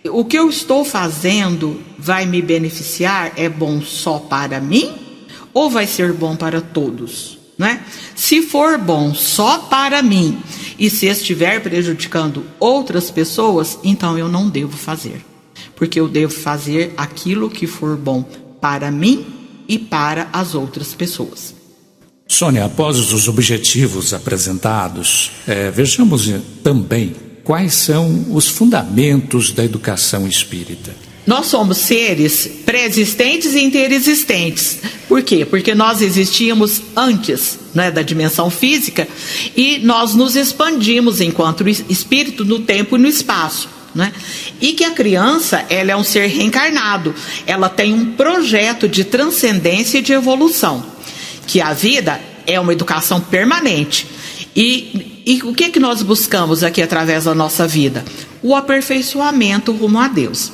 [SPEAKER 4] O que eu estou fazendo vai me beneficiar? É bom só para mim ou vai ser bom para todos, não é? Se for bom só para mim e se estiver prejudicando outras pessoas, então eu não devo fazer, porque eu devo fazer aquilo que for bom para mim e para as outras pessoas.
[SPEAKER 1] Sônia, após os objetivos apresentados, vejamos também quais são os fundamentos da educação espírita.
[SPEAKER 4] Nós somos seres pré-existentes e interexistentes. Por quê? Porque nós existíamos antes, né, da dimensão física e nós nos expandimos enquanto espírito no tempo e no espaço, né? E que a criança, ela é um ser reencarnado, ela tem um projeto de transcendência e de evolução, que a vida é uma educação permanente. E o que nós buscamos aqui através da nossa vida? O aperfeiçoamento rumo a Deus.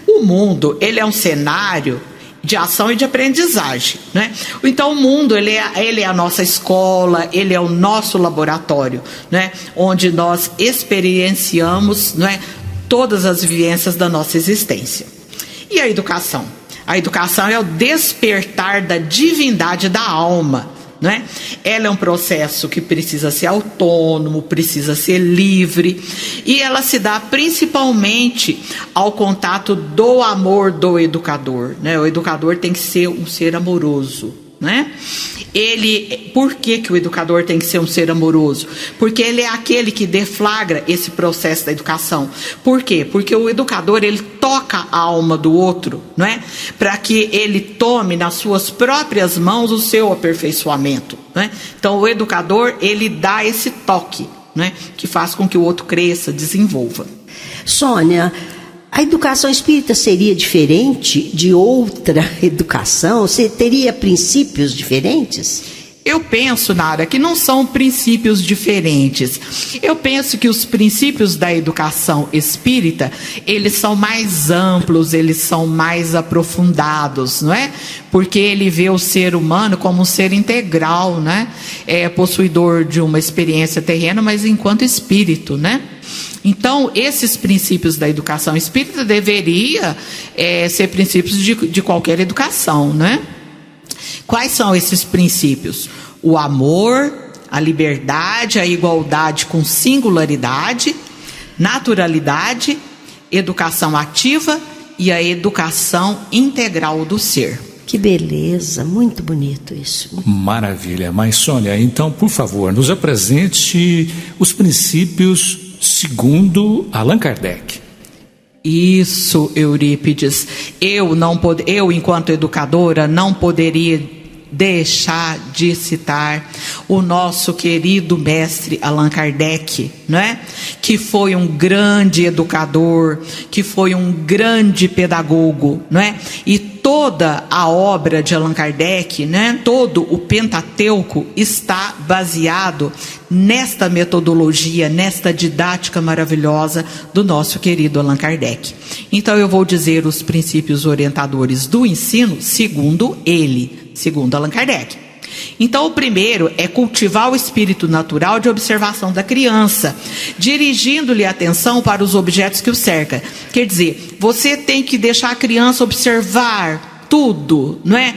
[SPEAKER 4] O mundo, ele é um cenário de ação e de aprendizagem, né? Então o mundo, ele é a nossa escola, ele é o nosso laboratório, né? Onde nós experienciamos, né, todas as vivências da nossa existência. E a educação? A educação é o despertar da divindade da alma, né? Ela é um processo que precisa ser autônomo, precisa ser livre, e ela se dá principalmente ao contato do amor do educador, né? O educador tem que ser um ser amoroso, né? Por que o educador tem que ser um ser amoroso? Porque ele é aquele que deflagra esse processo da educação. Por quê? Porque o educador, ele toca a alma do outro, não é? Para que ele tome nas suas próprias mãos o seu aperfeiçoamento, não é? Então o educador, ele dá esse toque, não é? Que faz com que o outro cresça, desenvolva.
[SPEAKER 3] Sônia, a educação espírita seria diferente de outra educação? Você teria princípios diferentes?
[SPEAKER 4] Eu penso, Nara, que não são princípios diferentes. Eu penso que os princípios da educação espírita, eles são mais amplos, eles são mais aprofundados, não é? Porque ele vê o ser humano como um ser integral, né? Possuidor de uma experiência terrena, mas enquanto espírito, né? Então, esses princípios da educação espírita deveria ser princípios de qualquer educação, né? Quais são esses princípios? O amor, a liberdade, a igualdade com singularidade, naturalidade, educação ativa e a educação integral do ser.
[SPEAKER 3] Que beleza, muito bonito isso.
[SPEAKER 1] Maravilha. Mas, Sônia, então, por favor, nos apresente os princípios segundo Allan Kardec.
[SPEAKER 4] Isso, Eurípides. Eu, enquanto educadora, não poderia deixar de citar o nosso querido mestre Allan Kardec, não é? Que foi um grande educador, que foi um grande pedagogo, não é? E toda a obra de Allan Kardec, né, todo o Pentateuco está baseado nesta metodologia, nesta didática maravilhosa do nosso querido Allan Kardec. Então eu vou dizer os princípios orientadores do ensino segundo ele, segundo Allan Kardec. Então o primeiro é cultivar o espírito natural de observação da criança, dirigindo-lhe a atenção para os objetos que o cercam. Quer dizer, você tem que deixar a criança observar tudo, não é?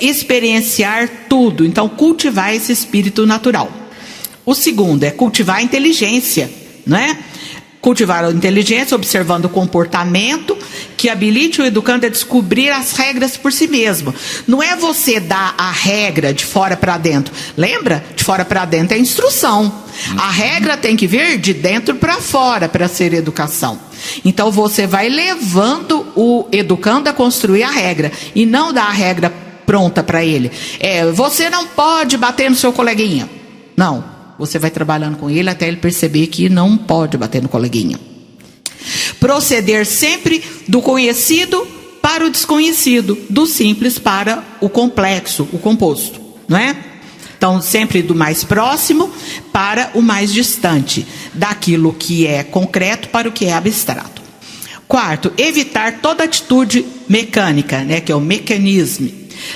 [SPEAKER 4] Experienciar tudo. Então cultivar esse espírito natural. O segundo é cultivar a inteligência, não é? Cultivar a inteligência observando o comportamento que habilite o educando a descobrir as regras por si mesmo. Não é você dar a regra de fora para dentro. Lembra? De fora para dentro é instrução. A regra tem que vir de dentro para fora para ser educação. Então você vai levando o educando a construir a regra e não dar a regra pronta para ele. Você não pode bater no seu coleguinha. Não. Você vai trabalhando com ele até ele perceber que não pode bater no coleguinha. Proceder sempre do conhecido para o desconhecido, do simples para o complexo, o composto, não é? Então, sempre do mais próximo para o mais distante, daquilo que é concreto para o que é abstrato. Quarto, evitar toda atitude mecânica, né, que é o mecanismo,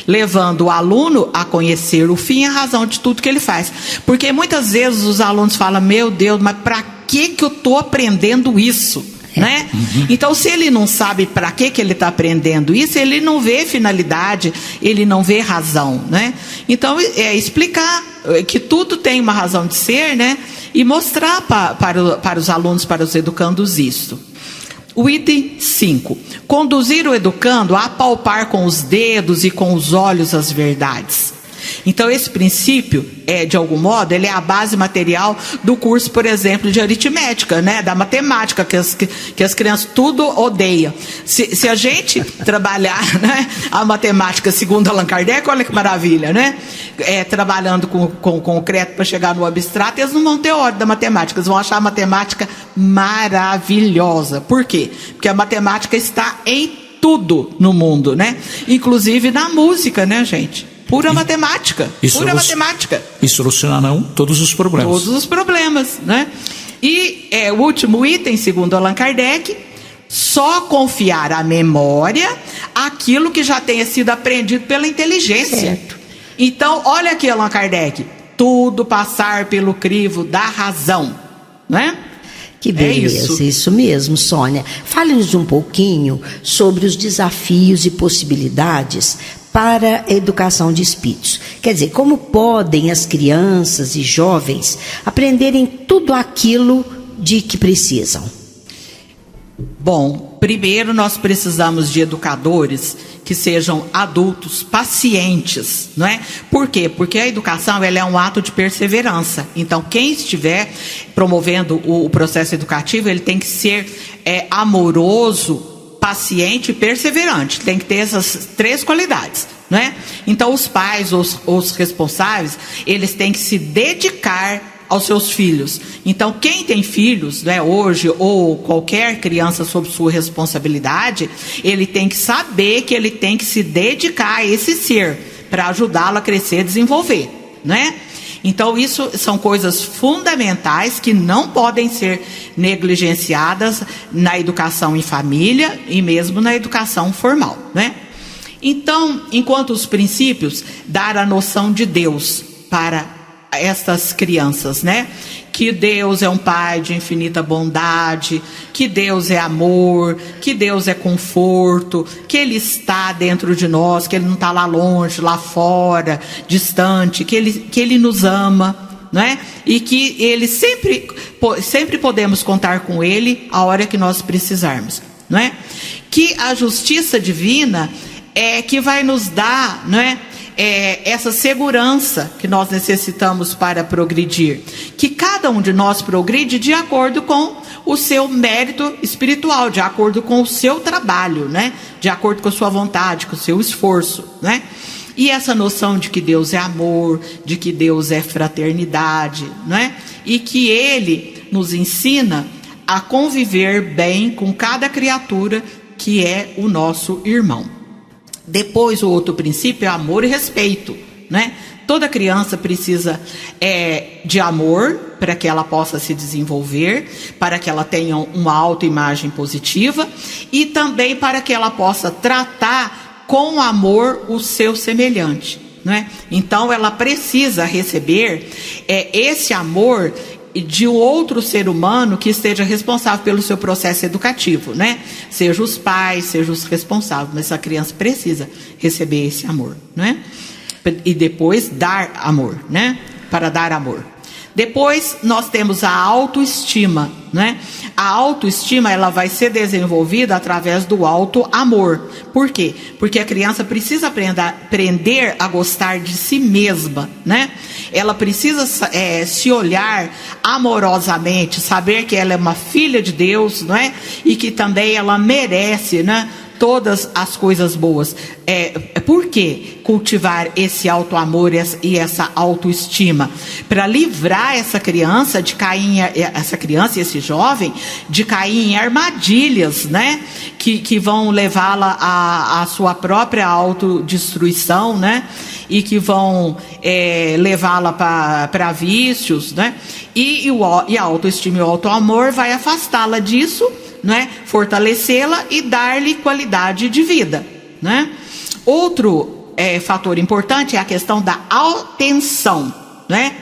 [SPEAKER 4] levando o aluno a conhecer o fim e a razão de tudo que ele faz. Porque muitas vezes os alunos falam, meu Deus, mas para que eu estou aprendendo isso? Né? Então, se ele não sabe para que ele está aprendendo isso, ele não vê finalidade, ele não vê razão, né? Então, explicar que tudo tem uma razão de ser, né? E mostrar para os alunos, para os educandos isso. O item 5. Conduzir o educando a apalpar com os dedos e com os olhos as verdades. Então, esse princípio, de algum modo, ele é a base material do curso, por exemplo, de aritmética, né? Da matemática, que as crianças tudo odeiam. Se a gente trabalhar, né, a matemática segundo Allan Kardec, olha que maravilha, né? Trabalhando com concreto para chegar no abstrato, eles não vão ter ódio da matemática, eles vão achar a matemática maravilhosa. Por quê? Porque a matemática está em tudo no mundo, né? Inclusive na música, né, gente? Pura matemática, pura matemática.
[SPEAKER 1] E solucionarão todos os problemas.
[SPEAKER 4] Todos os problemas, né? E o último item, segundo Allan Kardec, só confiar à memória aquilo que já tenha sido aprendido pela inteligência.
[SPEAKER 3] Certo.
[SPEAKER 4] Então, olha aqui, Allan Kardec, tudo passar pelo crivo da razão, né?
[SPEAKER 3] Que beleza, isso mesmo, Sônia. Fale-nos um pouquinho sobre os desafios e possibilidades para a educação de espíritos. Quer dizer, como podem as crianças e jovens aprenderem tudo aquilo de que precisam?
[SPEAKER 4] Bom, primeiro nós precisamos de educadores que sejam adultos, pacientes, não é? Por quê? Porque a educação, ela é um ato de perseverança. Então, quem estiver promovendo o processo educativo, ele tem que ser amoroso, paciente e perseverante. Tem que ter essas 3 qualidades, não é? Então, os pais, os responsáveis, eles têm que se dedicar aos seus filhos. Então, quem tem filhos, né, hoje, ou qualquer criança sob sua responsabilidade, ele tem que saber que ele tem que se dedicar a esse ser, para ajudá-lo a crescer e desenvolver, né? Então, isso são coisas fundamentais que não podem ser negligenciadas na educação em família e mesmo na educação formal, né? Então, enquanto os princípios, dar a noção de Deus para estas crianças, né? Que Deus é um Pai de infinita bondade, que Deus é amor, que Deus é conforto, que Ele está dentro de nós, que Ele não está lá longe, lá fora, distante, que Ele nos ama, não é? E que Ele sempre podemos contar com Ele a hora que nós precisarmos, não é? Que a justiça divina é que vai nos dar, não é? Essa segurança que nós necessitamos para progredir, que cada um de nós progride de acordo com o seu mérito espiritual, de acordo com o seu trabalho, né? De acordo com a sua vontade, com o seu esforço, né? E essa noção de que Deus é amor, de que Deus é fraternidade, né? E que Ele nos ensina a conviver bem com cada criatura que é o nosso irmão. Depois, o outro princípio é amor e respeito, né? Toda criança precisa de amor para que ela possa se desenvolver, para que ela tenha uma autoimagem positiva e também para que ela possa tratar com amor o seu semelhante, né? Então, ela precisa receber esse amor de outro ser humano que esteja responsável pelo seu processo educativo, né? Seja os pais, seja os responsáveis, mas a criança precisa receber esse amor, né? E depois dar amor, né? Para dar amor. Depois nós temos a autoestima, né? A autoestima, ela vai ser desenvolvida através do auto-amor. Por quê? Porque a criança precisa aprender a gostar de si mesma, né? Ela precisa se olhar amorosamente, saber que ela é uma filha de Deus, não é? E que também ela merece, né? todas as coisas boas. Por que cultivar esse auto-amor e essa autoestima? Para livrar essa criança de cair, essa criança e esse jovem, de cair em armadilhas, né? Que vão levá-la à sua própria autodestruição, né? E que vão levá-la para vícios, né? E a autoestima e o auto-amor vai afastá-la disso, né? Fortalecê-la e dar-lhe qualidade de vida, né? Outro fator importante é a questão da atenção, né?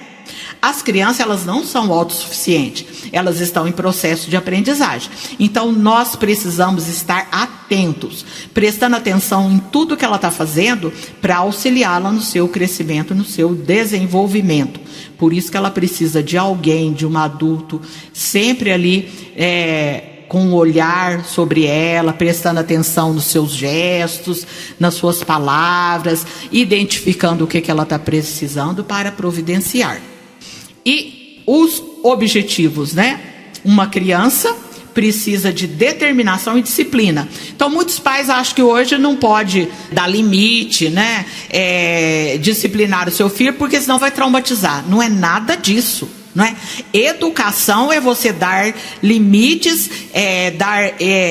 [SPEAKER 4] As crianças, elas não são autossuficientes, elas estão em processo de aprendizagem. Então, nós precisamos estar atentos, prestando atenção em tudo que ela está fazendo para auxiliá-la no seu crescimento, no seu desenvolvimento. Por isso que ela precisa de alguém, de um adulto, sempre ali com um olhar sobre ela, prestando atenção nos seus gestos, nas suas palavras, identificando o que ela está precisando para providenciar. E os objetivos, né? Uma criança precisa de determinação e disciplina. Então, muitos pais acham que hoje não pode dar limite, né? Disciplinar o seu filho, porque senão vai traumatizar. Não é nada disso. Não é? Educação é você dar limites, dar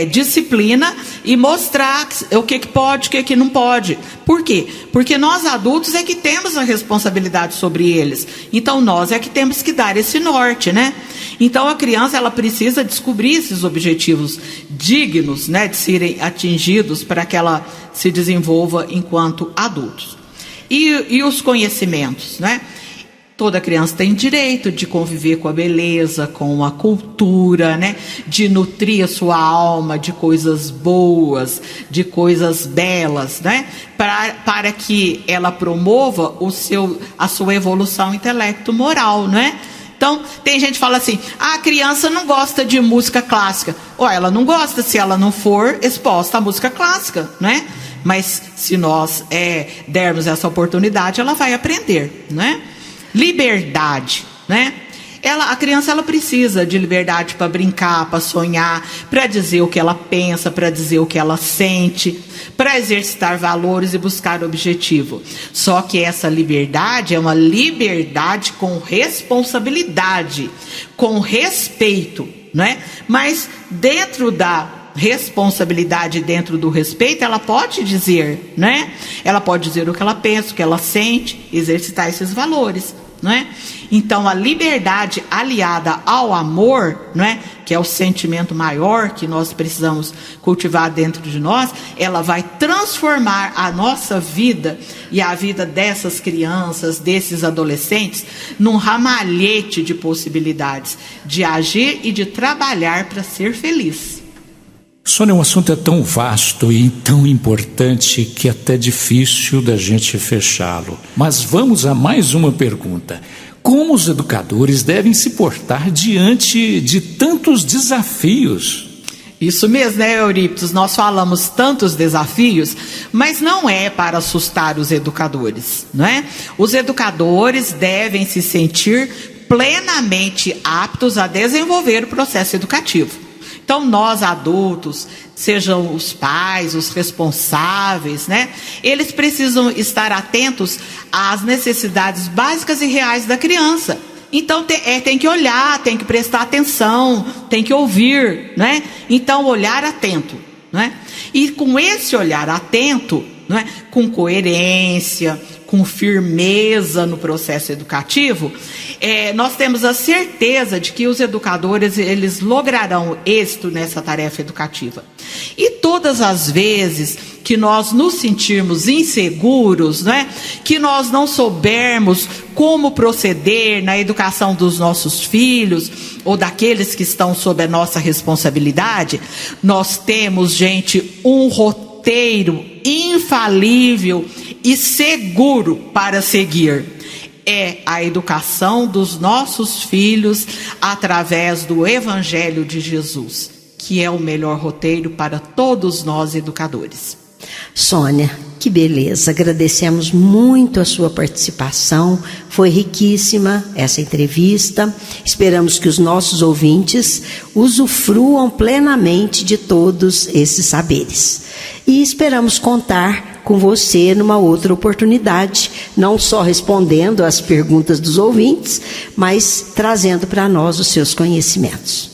[SPEAKER 4] disciplina e mostrar o que pode, o que não pode. Por quê? Porque nós adultos é que temos a responsabilidade sobre eles. Então nós é que temos que dar esse norte, né? Então a criança, ela precisa descobrir esses objetivos dignos, né, de serem atingidos para que ela se desenvolva enquanto adultos. E os conhecimentos, né? Toda criança tem direito de conviver com a beleza, com a cultura, né? De nutrir a sua alma de coisas boas, de coisas belas, né? Para que ela promova a sua evolução intelecto-moral, né? Então, tem gente que fala assim, a criança não gosta de música clássica. Ela não gosta se ela não for exposta à música clássica, né? Mas se nós dermos essa oportunidade, ela vai aprender, né? Liberdade, né? A criança, ela precisa de liberdade para brincar, para sonhar, para dizer o que ela pensa, para dizer o que ela sente, para exercitar valores e buscar objetivo. Só que essa liberdade é uma liberdade com responsabilidade, com respeito, né? Mas dentro da responsabilidade, dentro do respeito, ela pode dizer, né? Ela pode dizer o que ela pensa, o que ela sente, exercitar esses valores, não é? Então a liberdade aliada ao amor, não é? Que é o sentimento maior que nós precisamos cultivar dentro de nós, ela vai transformar a nossa vida e a vida dessas crianças, desses adolescentes, num ramalhete de possibilidades de agir e de trabalhar para ser feliz.
[SPEAKER 1] Sônia, o assunto é tão vasto e tão importante que é até difícil da gente fechá-lo. Mas vamos a mais uma pergunta. Como os educadores devem se portar diante de tantos desafios?
[SPEAKER 4] Isso mesmo, né, Eurípides? Nós falamos tantos desafios, mas não é para assustar os educadores, não é? Os educadores devem se sentir plenamente aptos a desenvolver o processo educativo. Então, nós adultos, sejam os pais, os responsáveis, né? Eles precisam estar atentos às necessidades básicas e reais da criança. Então, tem que olhar, tem que prestar atenção, tem que ouvir, né? Então, olhar atento, né? E com esse olhar atento, né? Com coerência, com firmeza no processo educativo, nós temos a certeza de que os educadores, eles lograrão êxito nessa tarefa educativa. E todas as vezes que nós nos sentirmos inseguros, né, que nós não soubermos como proceder na educação dos nossos filhos ou daqueles que estão sob a nossa responsabilidade, nós temos, gente, um roteiro infalível e seguro para seguir. É a educação dos nossos filhos através do Evangelho de Jesus, que é o melhor roteiro para todos nós educadores.
[SPEAKER 3] Sônia, que beleza, agradecemos muito a sua participação, foi riquíssima essa entrevista, esperamos que os nossos ouvintes usufruam plenamente de todos esses saberes e esperamos contar com você numa outra oportunidade, não só respondendo às perguntas dos ouvintes, mas trazendo para nós os seus conhecimentos.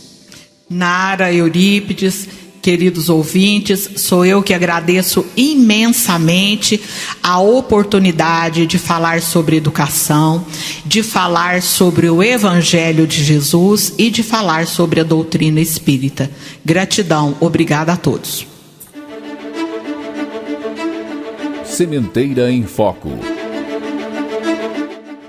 [SPEAKER 4] Nara, Eurípides, queridos ouvintes, sou eu que agradeço imensamente a oportunidade de falar sobre educação, de falar sobre o Evangelho de Jesus e de falar sobre a doutrina espírita. Gratidão, obrigada a todos.
[SPEAKER 5] Sementeira em Foco.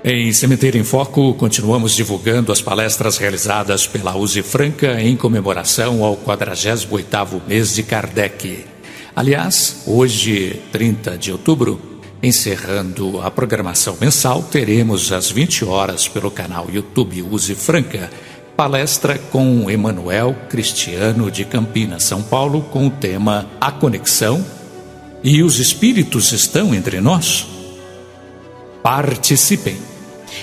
[SPEAKER 1] Em Sementeira em Foco, continuamos divulgando as palestras realizadas pela USE Franca em comemoração ao 48º mês de Kardec. Aliás, hoje, 30 de outubro, encerrando a programação mensal, teremos às 20 horas pelo canal YouTube USE Franca, palestra com Emanuel Cristiano de Campinas, São Paulo, com o tema A Conexão e os Espíritos estão entre nós? Participem!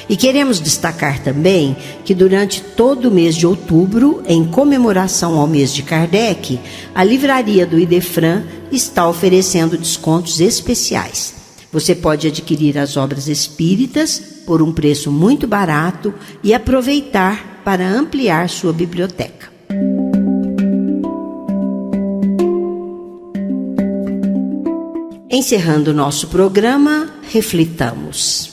[SPEAKER 3] E queremos destacar também que durante todo o mês de outubro, em comemoração ao mês de Kardec, a livraria do Idefran está oferecendo descontos especiais. Você pode adquirir as obras espíritas por um preço muito barato e aproveitar para ampliar sua biblioteca. Encerrando o nosso programa, reflitamos.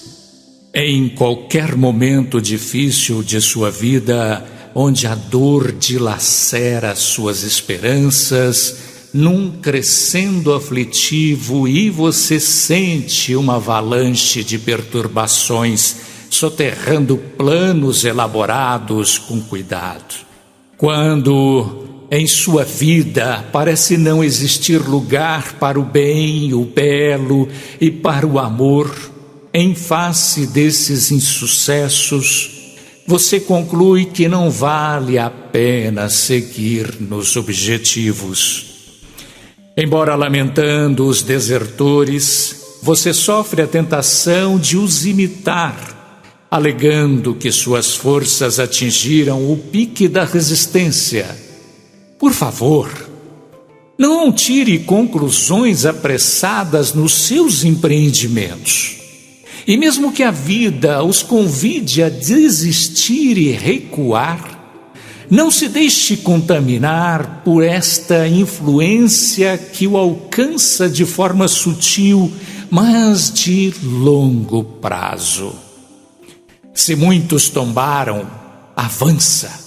[SPEAKER 1] Em qualquer momento difícil de sua vida, onde a dor dilacera suas esperanças, num crescendo aflitivo e você sente uma avalanche de perturbações soterrando planos elaborados com cuidado. Quando em sua vida parece não existir lugar para o bem, o belo e para o amor, em face desses insucessos, você conclui que não vale a pena seguir nos objetivos. Embora lamentando os desertores, você sofre a tentação de os imitar, alegando que suas forças atingiram o pique da resistência. Por favor, não tire conclusões apressadas nos seus empreendimentos. E mesmo que a vida os convide a desistir e recuar, não se deixe contaminar por esta influência que o alcança de forma sutil, mas de longo prazo. Se muitos tombaram, avança.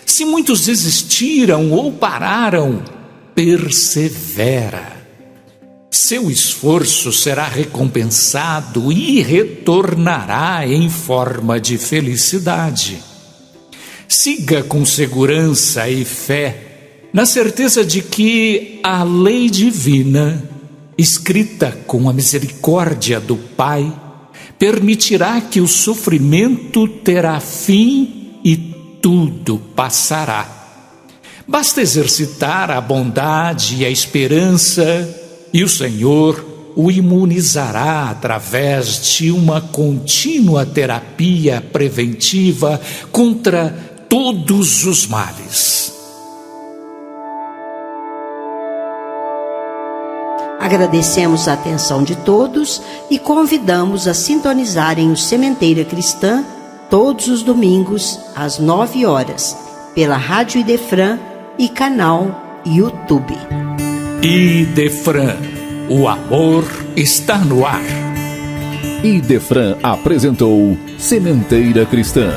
[SPEAKER 1] Se muitos desistiram ou pararam, persevera. Seu esforço será recompensado e retornará em forma de felicidade. Siga com segurança e fé, na certeza de que a lei divina, escrita com a misericórdia do Pai, permitirá que o sofrimento terá fim e tudo passará. Basta exercitar a bondade e a esperança, e o Senhor o imunizará através de uma contínua terapia preventiva contra todos os males.
[SPEAKER 3] Agradecemos a atenção de todos e convidamos a sintonizarem o Sementeira Cristã todos os domingos às 9 horas, pela Rádio Idefran e canal YouTube.
[SPEAKER 1] Idefran, o amor está no ar.
[SPEAKER 5] Idefran apresentou Sementeira Cristã.